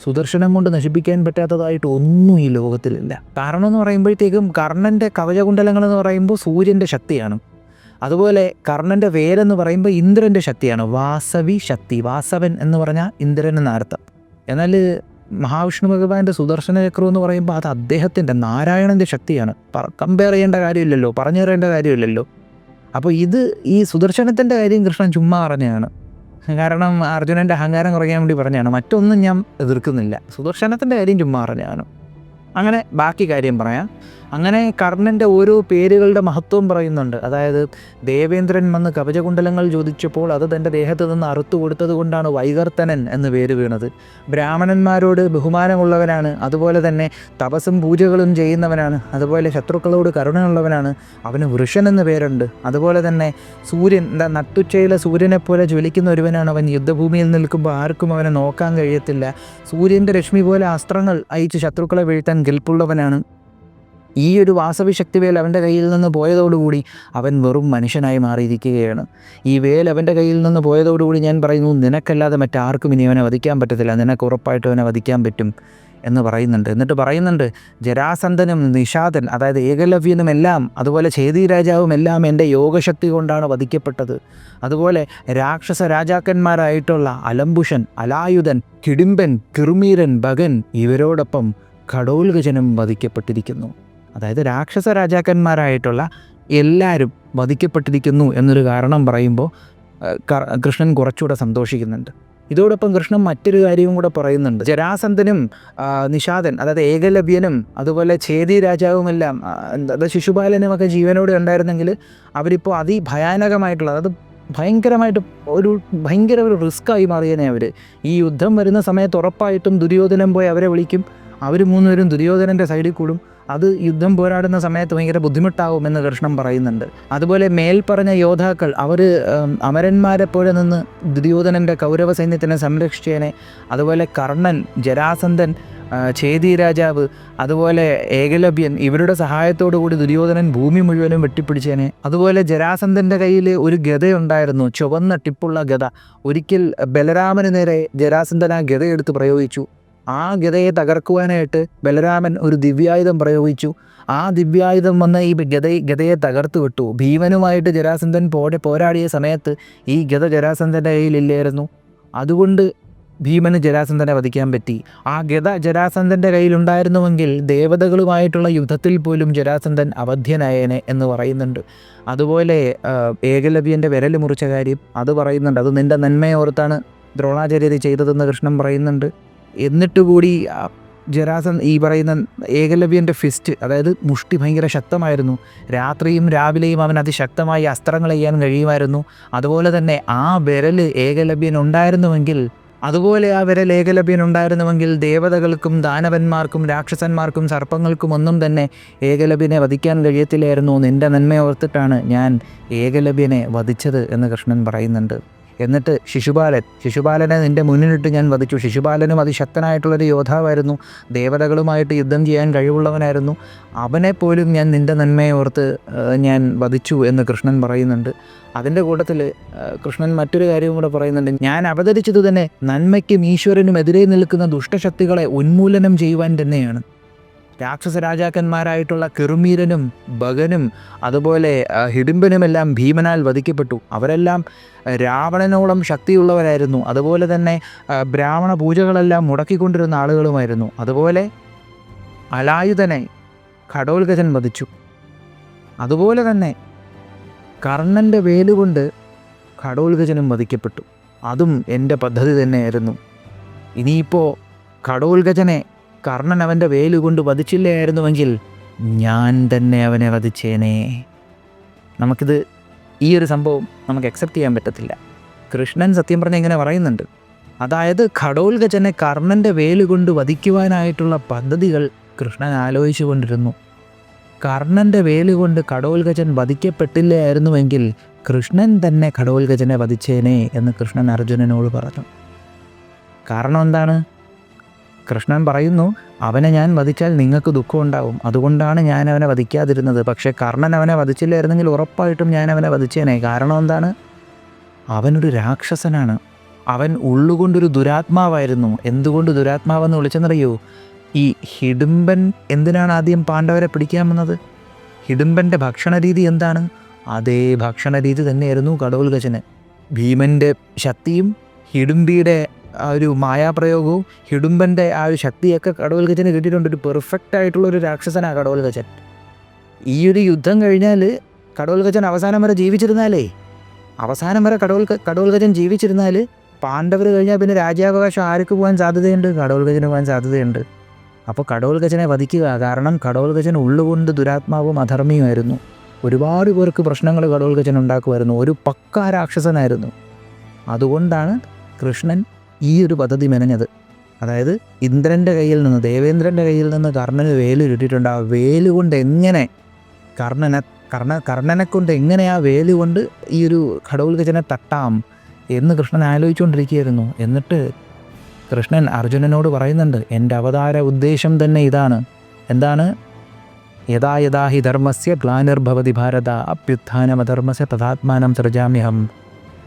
സുദർശനം കൊണ്ട് നശിപ്പിക്കാൻ പറ്റാത്തതായിട്ട് ഒന്നും ഈ ലോകത്തിലില്ല. കാരണം എന്ന് പറയുമ്പോഴത്തേക്കും കർണൻ്റെ കവചകുണ്ടലങ്ങൾ എന്ന് പറയുമ്പോൾ സൂര്യൻ്റെ ശക്തിയാണ്. അതുപോലെ കർണൻ്റെ വേരെന്ന് പറയുമ്പോൾ ഇന്ദ്രൻ്റെ ശക്തിയാണ്. വാസവി ശക്തി, വാസവൻ എന്ന് പറഞ്ഞാൽ ഇന്ദ്രൻ എന്നർത്ഥം. എന്നാൽ മഹാവിഷ്ണു ഭഗവാന്റെ സുദർശന ചക്രം എന്ന് പറയുമ്പോൾ അത് അദ്ദേഹത്തിൻ്റെ നാരായണൻ്റെ ശക്തിയാണ്. കമ്പയർ ചെയ്യേണ്ട കാര്യമില്ലല്ലോ, പറഞ്ഞു തരേണ്ട കാര്യമില്ലല്ലോ. അപ്പോൾ ഈ സുദർശനത്തിൻ്റെ കാര്യം കൃഷ്ണൻ ചുമ്മാ പറഞ്ഞതാണ്. കാരണം അർജുനൻ്റെ അഹങ്കാരം കുറയ്ക്കാൻ വേണ്ടി പറഞ്ഞതാണ്. മറ്റൊന്നും ഞാൻ എതിർക്കുന്നില്ല. സുദർശനത്തിൻ്റെ കാര്യം ചുമ്മാ പറഞ്ഞതാണ്. അങ്ങനെ ബാക്കി കാര്യം പറയാം. അങ്ങനെ കർണൻ്റെ ഓരോ പേരുകളുടെ മഹത്വം പറയുന്നുണ്ട്. അതായത് ദേവേന്ദ്രൻ വന്ന് കവചകുണ്ടലങ്ങൾ ചോദിച്ചപ്പോൾ അത് തൻ്റെ ദേഹത്ത് നിന്ന് അറുത്തു കൊടുത്തത് കൊണ്ടാണ് വൈകർത്തനൻ എന്ന് പേര് വീണത്. ബ്രാഹ്മണന്മാരോട് ബഹുമാനമുള്ളവനാണ്. അതുപോലെ തന്നെ തപസ്സും പൂജകളും ചെയ്യുന്നവനാണ്. അതുപോലെ ശത്രുക്കളോട് കരുണയുള്ളവനാണ്. അവന് വൃഷൻ എന്ന് പേരുണ്ട്. അതുപോലെ തന്നെ സൂര്യൻ, നട്ടുച്ചയിലെ സൂര്യനെ പോലെ ജ്വലിക്കുന്ന ഒരുവനാണ് അവൻ. യുദ്ധഭൂമിയിൽ നിൽക്കുമ്പോൾ ആർക്കും അവനെ നോക്കാൻ കഴിയത്തില്ല. സൂര്യൻ്റെ രശ്മി പോലെ അസ്ത്രങ്ങൾ അയച്ച് ശത്രുക്കളെ വീഴ്ത്താൻ കെൽപ്പുള്ളവനാണ്. ഈ ഒരു വാസവി ശക്തിവേൽ അവൻ്റെ കയ്യിൽ നിന്ന് പോയതോടുകൂടി അവൻ വെറും മനുഷ്യനായി മാറിയിരിക്കുകയാണ്. ഈ വേൽ അവൻ്റെ കയ്യിൽ നിന്ന് പോയതോടുകൂടി ഞാൻ പറയുന്നു, നിനക്കല്ലാതെ മറ്റാർക്കും ഇനി അവനെ വധിക്കാൻ പറ്റത്തില്ല, നിനക്ക് ഉറപ്പായിട്ടും അവനെ വധിക്കാൻ പറ്റും എന്ന് പറയുന്നുണ്ട്. എന്നിട്ട് പറയുന്നുണ്ട്, ജരാസന്ധനും നിഷാദൻ, അതായത് ഏകലവ്യനും എല്ലാം, അതുപോലെ ഛേദി രാജാവും എല്ലാം എൻ്റെ യോഗശക്തി കൊണ്ടാണ് വധിക്കപ്പെട്ടത്. അതുപോലെ രാക്ഷസ രാജാക്കന്മാരായിട്ടുള്ള അലംബുഷൻ, അലായുധൻ, കിടിമ്പൻ, കിറുമീരൻ, ഭഗൻ ഇവരോടൊപ്പം ഘടോൽഗജനും വധിക്കപ്പെട്ടിരിക്കുന്നു. അതായത് രാക്ഷസ രാജാക്കന്മാരായിട്ടുള്ള എല്ലാവരും വധിക്കപ്പെട്ടിരിക്കുന്നു എന്നൊരു കാരണം പറയുമ്പോൾ കൃഷ്ണൻ കുറച്ചുകൂടെ സന്തോഷിക്കുന്നുണ്ട്. ഇതോടൊപ്പം കൃഷ്ണൻ മറ്റൊരു കാര്യവും കൂടെ പറയുന്നുണ്ട്. ജരാസന്ധനും നിഷാദൻ, അതായത് ഏകലവ്യനും അതുപോലെ ഛേദി രാജാവുമെല്ലാം, അതായത് ശിശുപാലനുമൊക്കെ ജീവനോടെ ഉണ്ടായിരുന്നെങ്കിൽ അവരിപ്പോൾ അതിഭയാനകമായിട്ടുള്ള, അതായത് ഭയങ്കര ഒരു റിസ്ക്കായി മാറിയനെ അവർ. ഈ യുദ്ധം വരുന്ന സമയത്ത് ഉറപ്പായിട്ടും ദുര്യോധനൻ പോയി അവരെ വിളിക്കും, അവർ മൂന്നുപേരും ദുര്യോധനൻ്റെ സൈഡിൽ കൂടും. അത് യുദ്ധം പോരാടുന്ന സമയത്ത് ഭയങ്കര ബുദ്ധിമുട്ടാവുമെന്ന് കൃഷ്ണൻ പറയുന്നുണ്ട്. അതുപോലെ മേൽപ്പറഞ്ഞ യോദ്ധാക്കൾ അവർ അമരന്മാരെപ്പോലെ നിന്ന് ദുര്യോധനൻ്റെ കൗരവ സൈന്യത്തിനെ സംരക്ഷിച്ചേനെ. അതുപോലെ കർണൻ, ജരാസന്ധൻ, ഛേദി രാജാവ്, അതുപോലെ ഏകലവ്യൻ ഇവരുടെ സഹായത്തോടു കൂടി ദുര്യോധനൻ ഭൂമി മുഴുവനും വെട്ടിപ്പിടിച്ചേനെ. അതുപോലെ ജരാസന്ധൻ്റെ കയ്യിൽ ഒരു ഗദയുണ്ടായിരുന്നു, ചുവന്ന ടിപ്പുള്ള ഗദ. ഒരിക്കൽ ബലരാമന് നേരെ ജരാസന്ധൻ ആ ഗദയെടുത്ത് പ്രയോഗിച്ചു. ആ ഗദയെ തകർക്കുവാനായിട്ട് ബലരാമൻ ഒരു ദിവ്യായുധം പ്രയോഗിച്ചു. ആ ദിവ്യായുധം വന്ന് ഈ ഗദയെ തകർത്ത് വിട്ടു. ഭീമനുമായിട്ട് ജരാസന്ധൻ പോരാടിയ സമയത്ത് ഈ ഗദ ജരാസന്ധൻ്റെ കയ്യിലില്ലായിരുന്നു. അതുകൊണ്ട് ഭീമന് ജരാസന്ധനെ വധിക്കാൻ പറ്റി. ആ ഗദ ജരാസന്ധൻ്റെ കയ്യിലുണ്ടായിരുന്നുവെങ്കിൽ ദേവതകളുമായിട്ടുള്ള യുദ്ധത്തിൽ പോലും ജരാസന്ധൻ അവധ്യനായേനെ എന്ന് പറയുന്നുണ്ട്. അതുപോലെ ഏകലവ്യൻ്റെ വിരൽ മുറിച്ച കാര്യം അത് പറയുന്നുണ്ട്. അത് നിൻ്റെ നന്മയെ ഓർത്താണ് ദ്രോണാചാര്യർ ചെയ്തതെന്ന് കൃഷ്ണൻ പറയുന്നുണ്ട്. എന്നിട്ട് കൂടി ഈ പറയുന്ന ഏകലവ്യൻ്റെ ഫിസ്റ്റ്, അതായത് മുഷ്ടി ഭയങ്കര ശക്തമായിരുന്നു. രാത്രിയും രാവിലെയും അവൻ അതിശക്തമായി അസ്ത്രങ്ങൾ ചെയ്യാൻ കഴിയുമായിരുന്നു. അതുപോലെ തന്നെ ആ വിരൽ ഏകലവ്യനുണ്ടായിരുന്നുവെങ്കിൽ ദേവതകൾക്കും ദാനവന്മാർക്കും രാക്ഷസന്മാർക്കും സർപ്പങ്ങൾക്കും ഒന്നും തന്നെ ഏകലവ്യനെ വധിക്കാൻ കഴിയത്തില്ലായിരുന്നു. നിൻ്റെ നന്മയോർത്തിട്ടാണ് ഞാൻ ഏകലവ്യനെ വധിച്ചത് എന്ന് കൃഷ്ണൻ പറയുന്നുണ്ട്. എന്നിട്ട് ശിശുപാലനെ നിൻ്റെ മുന്നിലിട്ട് ഞാൻ വധിച്ചു. ശിശുപാലനും അതിശക്തനായിട്ടുള്ളൊരു യോദ്ധാവായിരുന്നു, ദേവതകളുമായിട്ട് യുദ്ധം ചെയ്യാൻ കഴിവുള്ളവനായിരുന്നു. അവനെപ്പോലും ഞാൻ നിൻ്റെ നന്മയെ ഓർത്ത് ഞാൻ വധിച്ചു എന്ന് കൃഷ്ണൻ പറയുന്നുണ്ട്. അതിൻ്റെ കൂട്ടത്തിൽ കൃഷ്ണൻ മറ്റൊരു കാര്യവും കൂടെ പറയുന്നുണ്ട്. ഞാൻ അവതരിച്ചത് തന്നെ നന്മയ്ക്കും ഈശ്വരനും എതിരെ നിൽക്കുന്ന ദുഷ്ടശക്തികളെ ഉന്മൂലനം ചെയ്യുവാൻ തന്നെയാണ്. രാക്ഷസ രാജാക്കന്മാരായിട്ടുള്ള കിറുമീരനും ഭഗനും അതുപോലെ ഹിഡിംബനുമെല്ലാം ഭീമനാൽ വധിക്കപ്പെട്ടു. അവരെല്ലാം രാവണനോളം ശക്തിയുള്ളവരായിരുന്നു. അതുപോലെ തന്നെ ബ്രാഹ്മണ പൂജകളെല്ലാം മുടക്കിക്കൊണ്ടിരുന്ന ആളുകളുമായിരുന്നു. അതുപോലെ അലായുധനെ ഘടോൽഗജൻ വധിച്ചു. അതുപോലെ തന്നെ കർണൻ്റെ വേലുകൊണ്ട് ഘടോൽഗജനും വധിക്കപ്പെട്ടു. അതും എൻ്റെ പദ്ധതി തന്നെയായിരുന്നു. ഇനിയിപ്പോൾ ഘടോൽഗജനെ കർണൻ അവൻ്റെ വേലുകൊണ്ട് വധിച്ചില്ലായിരുന്നുവെങ്കിൽ ഞാൻ തന്നെ അവനെ വധിച്ചേനെ. ഈ ഒരു സംഭവം നമുക്ക് അക്സെപ്റ്റ് ചെയ്യാൻ പറ്റത്തില്ല. കൃഷ്ണൻ സത്യം പറഞ്ഞ് ഇങ്ങനെ പറയുന്നുണ്ട്. അതായത് ഘടോൽഗജനെ കർണൻ്റെ വേലുകൊണ്ട് വധിക്കുവാനായിട്ടുള്ള പദ്ധതികൾ കൃഷ്ണൻ ആലോചിച്ചു കൊണ്ടിരുന്നു. കർണൻ്റെ വേലുകൊണ്ട് ഘടോൽഗജൻ വധിക്കപ്പെട്ടില്ലായിരുന്നുവെങ്കിൽ കൃഷ്ണൻ തന്നെ ഘടോൽഗജനെ വധിച്ചേനെ എന്ന് കൃഷ്ണൻ അർജുനനോട് പറഞ്ഞു. കാരണം എന്താണ്? കൃഷ്ണൻ പറയുന്നു, അവനെ ഞാൻ വധിച്ചാൽ നിങ്ങൾക്ക് ദുഃഖം ഉണ്ടാവും, അതുകൊണ്ടാണ് ഞാൻ അവനെ വധിക്കാതിരുന്നത്. പക്ഷേ കർണൻ അവനെ വധിച്ചില്ലായിരുന്നെങ്കിൽ ഉറപ്പായിട്ടും ഞാൻ അവനെ വധിച്ചേനെ. കാരണം എന്താണ്? അവനൊരു രാക്ഷസനാണ്. അവൻ ഉള്ളുകൊണ്ടൊരു ദുരാത്മാവായിരുന്നു. എന്തുകൊണ്ട് ദുരാത്മാവെന്ന് വിളിച്ചെന്നറിയോ? ഈ ഹിഡിംബൻ എന്തിനാണ് ആദ്യം പാണ്ഡവരെ പിടിക്കാൻ വന്നത്? ഹിഡിംബൻ്റെ ഭക്ഷണരീതി എന്താണ്? അതേ ഭക്ഷണരീതി തന്നെയായിരുന്നു ഘടോൽഗജന്. ഭീമൻ്റെ ശക്തിയും ഹിഡിംബിയുടെ ആ ഒരു മായാപ്രയോഗവും ഹിഡിംബൻ്റെ ആ ഒരു ശക്തിയൊക്കെ ഘടോൽഗജന് കിട്ടിയിട്ടുണ്ട്. ഒരു പെർഫെക്റ്റ് ആയിട്ടുള്ളൊരു രാക്ഷസനാണ് ഘടോൽഗജൻ. ഈ ഒരു യുദ്ധം കഴിഞ്ഞാൽ ഘടോൽഗജൻ അവസാനം വരെ ഘടോൽഗജൻ ജീവിച്ചിരുന്നാൽ പാണ്ഡവർ കഴിഞ്ഞാൽ പിന്നെ രാജ്യാവകാശം ആർക്ക് പോകാൻ സാധ്യതയുണ്ട്? ഘടോൽഗജന് പോകാൻ സാധ്യതയുണ്ട്. അപ്പോൾ ഘടോൽഗജനെ വധിക്കുക. കാരണം ഘടോൽഗജൻ ഉള്ളുകൊണ്ട് ദുരാത്മാവും അധർമ്മിയുമായിരുന്നു. ഒരുപാട് പേർക്ക് പ്രശ്നങ്ങൾ ഘടോൽഗജൻ ഉണ്ടാക്കുമായിരുന്നു. ഒരു പക്കാ രാക്ഷസനായിരുന്നു. അതുകൊണ്ടാണ് കൃഷ്ണൻ ഈ ഒരു പദ്ധതി മെനഞ്ഞത്. അതായത് ഇന്ദ്രൻ്റെ കയ്യിൽ നിന്ന്, ദേവേന്ദ്രൻ്റെ കയ്യിൽ നിന്ന് കർണന് വേല് കിട്ടിയിട്ടുണ്ട്. ആ വേലുകൊണ്ട് എങ്ങനെ കർണനെ കൊണ്ട് എങ്ങനെ ആ വേലുകൊണ്ട് ഈ ഒരു ഘടോൽഗജനെ തട്ടാം എന്ന് കൃഷ്ണൻ ആലോചിച്ചുകൊണ്ടിരിക്കുകയായിരുന്നു. എന്നിട്ട് കൃഷ്ണൻ അർജുനനോട് പറയുന്നുണ്ട്, എൻ്റെ അവതാര ഉദ്ദേശം തന്നെ ഇതാണ്. എന്താണ്? യഥാ യഥാ ഹി ധർമ്മസ്യ ഗ്ലാനിർഭവതി ഭാരത അഭ്യുത്ഥാനമധർമ്മസ്യ തഥാത്മാനം സൃജാമ്യഹം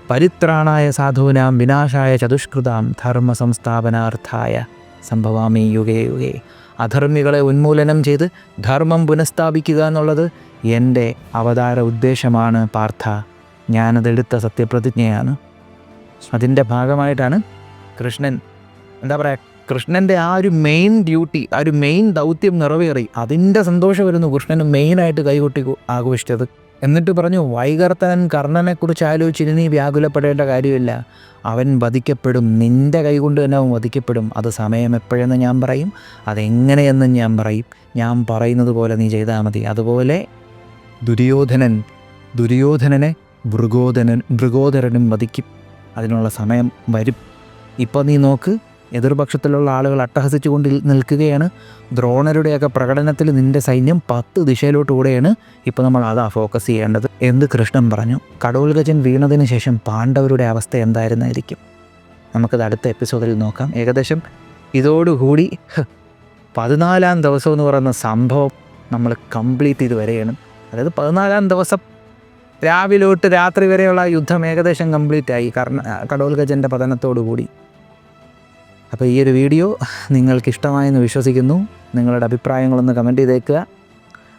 പരിത്രാണായ സാധൂനാം വിനാശായ ചതുഷ്കൃതാം ധർമ്മ സംസ്ഥാപനാർത്ഥായ സംഭവാമി യുഗേ യുഗേ. അധർമ്മികളെ ഉന്മൂലനം ചെയ്ത് ധർമ്മം പുനഃസ്ഥാപിക്കുക എന്നുള്ളത് എൻ്റെ അവതാര ഉദ്ദേശമാണ് പാർത്ഥ. ഞാനതെടുത്ത സത്യപ്രതിജ്ഞയാണ്. അതിൻ്റെ ഭാഗമായിട്ടാണ് കൃഷ്ണൻ കൃഷ്ണൻ്റെ ആ ഒരു മെയിൻ ഡ്യൂട്ടി, ആ ഒരു മെയിൻ ദൗത്യം നിറവേറി. അതിൻ്റെ സന്തോഷമായിരുന്നു കൃഷ്ണന് മെയിനായിട്ട് കൈകൊട്ടി ആഘോഷിച്ചത്. എന്നിട്ട് പറഞ്ഞു, വൈകർത്തനൻ കർണനെക്കുറിച്ച് ആലോചിച്ച് നീ വ്യാകുലപ്പെടേണ്ട കാര്യമില്ല. അവൻ വധിക്കപ്പെടും, നിൻ്റെ കൈകൊണ്ട് തന്നെ അവൻ വധിക്കപ്പെടും. അത് സമയം എപ്പോഴെന്ന് ഞാൻ പറയും, അതെങ്ങനെയെന്നും ഞാൻ പറയും. ഞാൻ പറയുന്നത് പോലെ നീ ചെയ്താൽ മതി. അതുപോലെ ദുര്യോധനനെ മൃഗോദരനും വധിക്കും. അതിനുള്ള സമയം വരും. ഇപ്പോൾ നീ നോക്ക്, എതിർപക്ഷത്തിലുള്ള ആളുകൾ അട്ടഹസിച്ചു കൊണ്ട് നിൽക്കുകയാണ്. ദ്രോണരുടെയൊക്കെ പ്രകടനത്തിൽ നിൻ്റെ സൈന്യം 10 ദിശയിലോട്ട് കൂടെയാണ്. ഇപ്പോൾ നമ്മൾ അതാ ഫോക്കസ് ചെയ്യേണ്ടത് എന്ന് കൃഷ്ണൻ പറഞ്ഞു. കടോൽഗജൻ വീണതിന് ശേഷം പാണ്ഡവരുടെ അവസ്ഥ എന്തായിരുന്നായിരിക്കും നമുക്കത് അടുത്ത എപ്പിസോഡിൽ നോക്കാം. ഏകദേശം ഇതോടുകൂടി 14-ാം ദിവസം എന്ന് പറയുന്ന സംഭവം നമ്മൾ കംപ്ലീറ്റ് ചെയ്ത് വരികയാണ്. അതായത് 14-ാം ദിവസം രാവിലോട്ട് രാത്രി വരെയുള്ള യുദ്ധം ഏകദേശം കംപ്ലീറ്റ് ആയി കടോൽഗജൻ്റെ പതനത്തോടു കൂടി. അപ്പോൾ ഈ ഒരു വീഡിയോ നിങ്ങൾക്ക് ഇഷ്ടമായെന്ന് വിശ്വസിക്കുന്നു. നിങ്ങളുടെ അഭിപ്രായങ്ങളൊന്ന് കമൻറ്റ് ചെയ്തേക്കുക.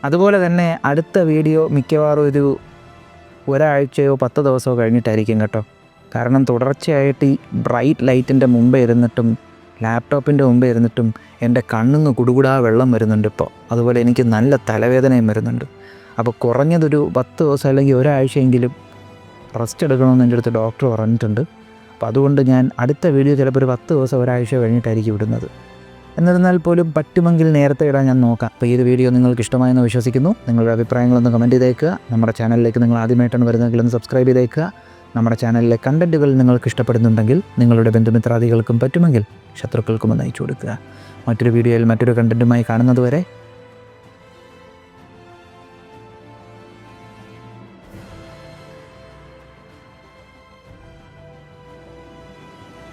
അതുപോലെ തന്നെ അടുത്ത വീഡിയോ മിക്കവാറും ഒരു ഒരാഴ്ചയോ 10 ദിവസമോ കഴിഞ്ഞിട്ടായിരിക്കും കേട്ടോ. കാരണം തുടർച്ചയായിട്ട് ഈ ബ്രൈറ്റ് ലൈറ്റിൻ്റെ മുമ്പേ ഇരുന്നിട്ടും ലാപ്ടോപ്പിൻ്റെ മുമ്പേ ഇരുന്നിട്ടും എൻ്റെ കണ്ണിന്ന് കുടുകുടാ വെള്ളം വരുന്നുണ്ട് ഇപ്പോൾ. അതുപോലെ എനിക്ക് നല്ല തലവേദനയും വരുന്നുണ്ട്. അപ്പോൾ കുറഞ്ഞതൊരു 10 ദിവസം അല്ലെങ്കിൽ ഒരാഴ്ചയെങ്കിലും റെസ്റ്റ് എടുക്കണമെന്ന് എൻ്റെ അടുത്ത് ഡോക്ടർ പറഞ്ഞിട്ടുണ്ട്. അപ്പോൾ അതുകൊണ്ട് ഞാൻ അടുത്ത വീഡിയോ ചിലപ്പോൾ ഒരു 10 ദിവസം ഒരാഴ്ച കഴിഞ്ഞിട്ടായിരിക്കും ഇടുന്നത്. എന്നിരുന്നാൽ പോലും പറ്റുമെങ്കിൽ നേരത്തെ ഇടാൻ ഞാൻ നോക്കാം. അപ്പോൾ ഈ ഒരു വീഡിയോ നിങ്ങൾക്ക് ഇഷ്ടമായെന്ന് വിശ്വസിക്കുന്നു. നിങ്ങളുടെ അഭിപ്രായങ്ങളൊന്ന് കമൻറ്റ് ചെയ്തേക്കുക. നമ്മുടെ ചാനലിലേക്ക് നിങ്ങൾ ആദ്യമായിട്ടാണ് വരുന്നതെങ്കിൽ ഒന്ന് സബ്സ്ക്രൈബ് ചെയ്തേക്കുക. നമ്മുടെ ചാനലിലെ കണ്ടൻറ്റുകൾ നിങ്ങൾക്ക് ഇഷ്ടപ്പെടുന്നുണ്ടെങ്കിൽ നിങ്ങളുടെ ബന്ധുമിത്രാദികൾക്കും പറ്റുമെങ്കിൽ ശത്രുക്കൾക്കും ഒന്ന് അയച്ചു കൊടുക്കുക. മറ്റൊരു വീഡിയോയിൽ മറ്റൊരു കണ്ടൻറ്റുമായി കാണുന്നതുവരെ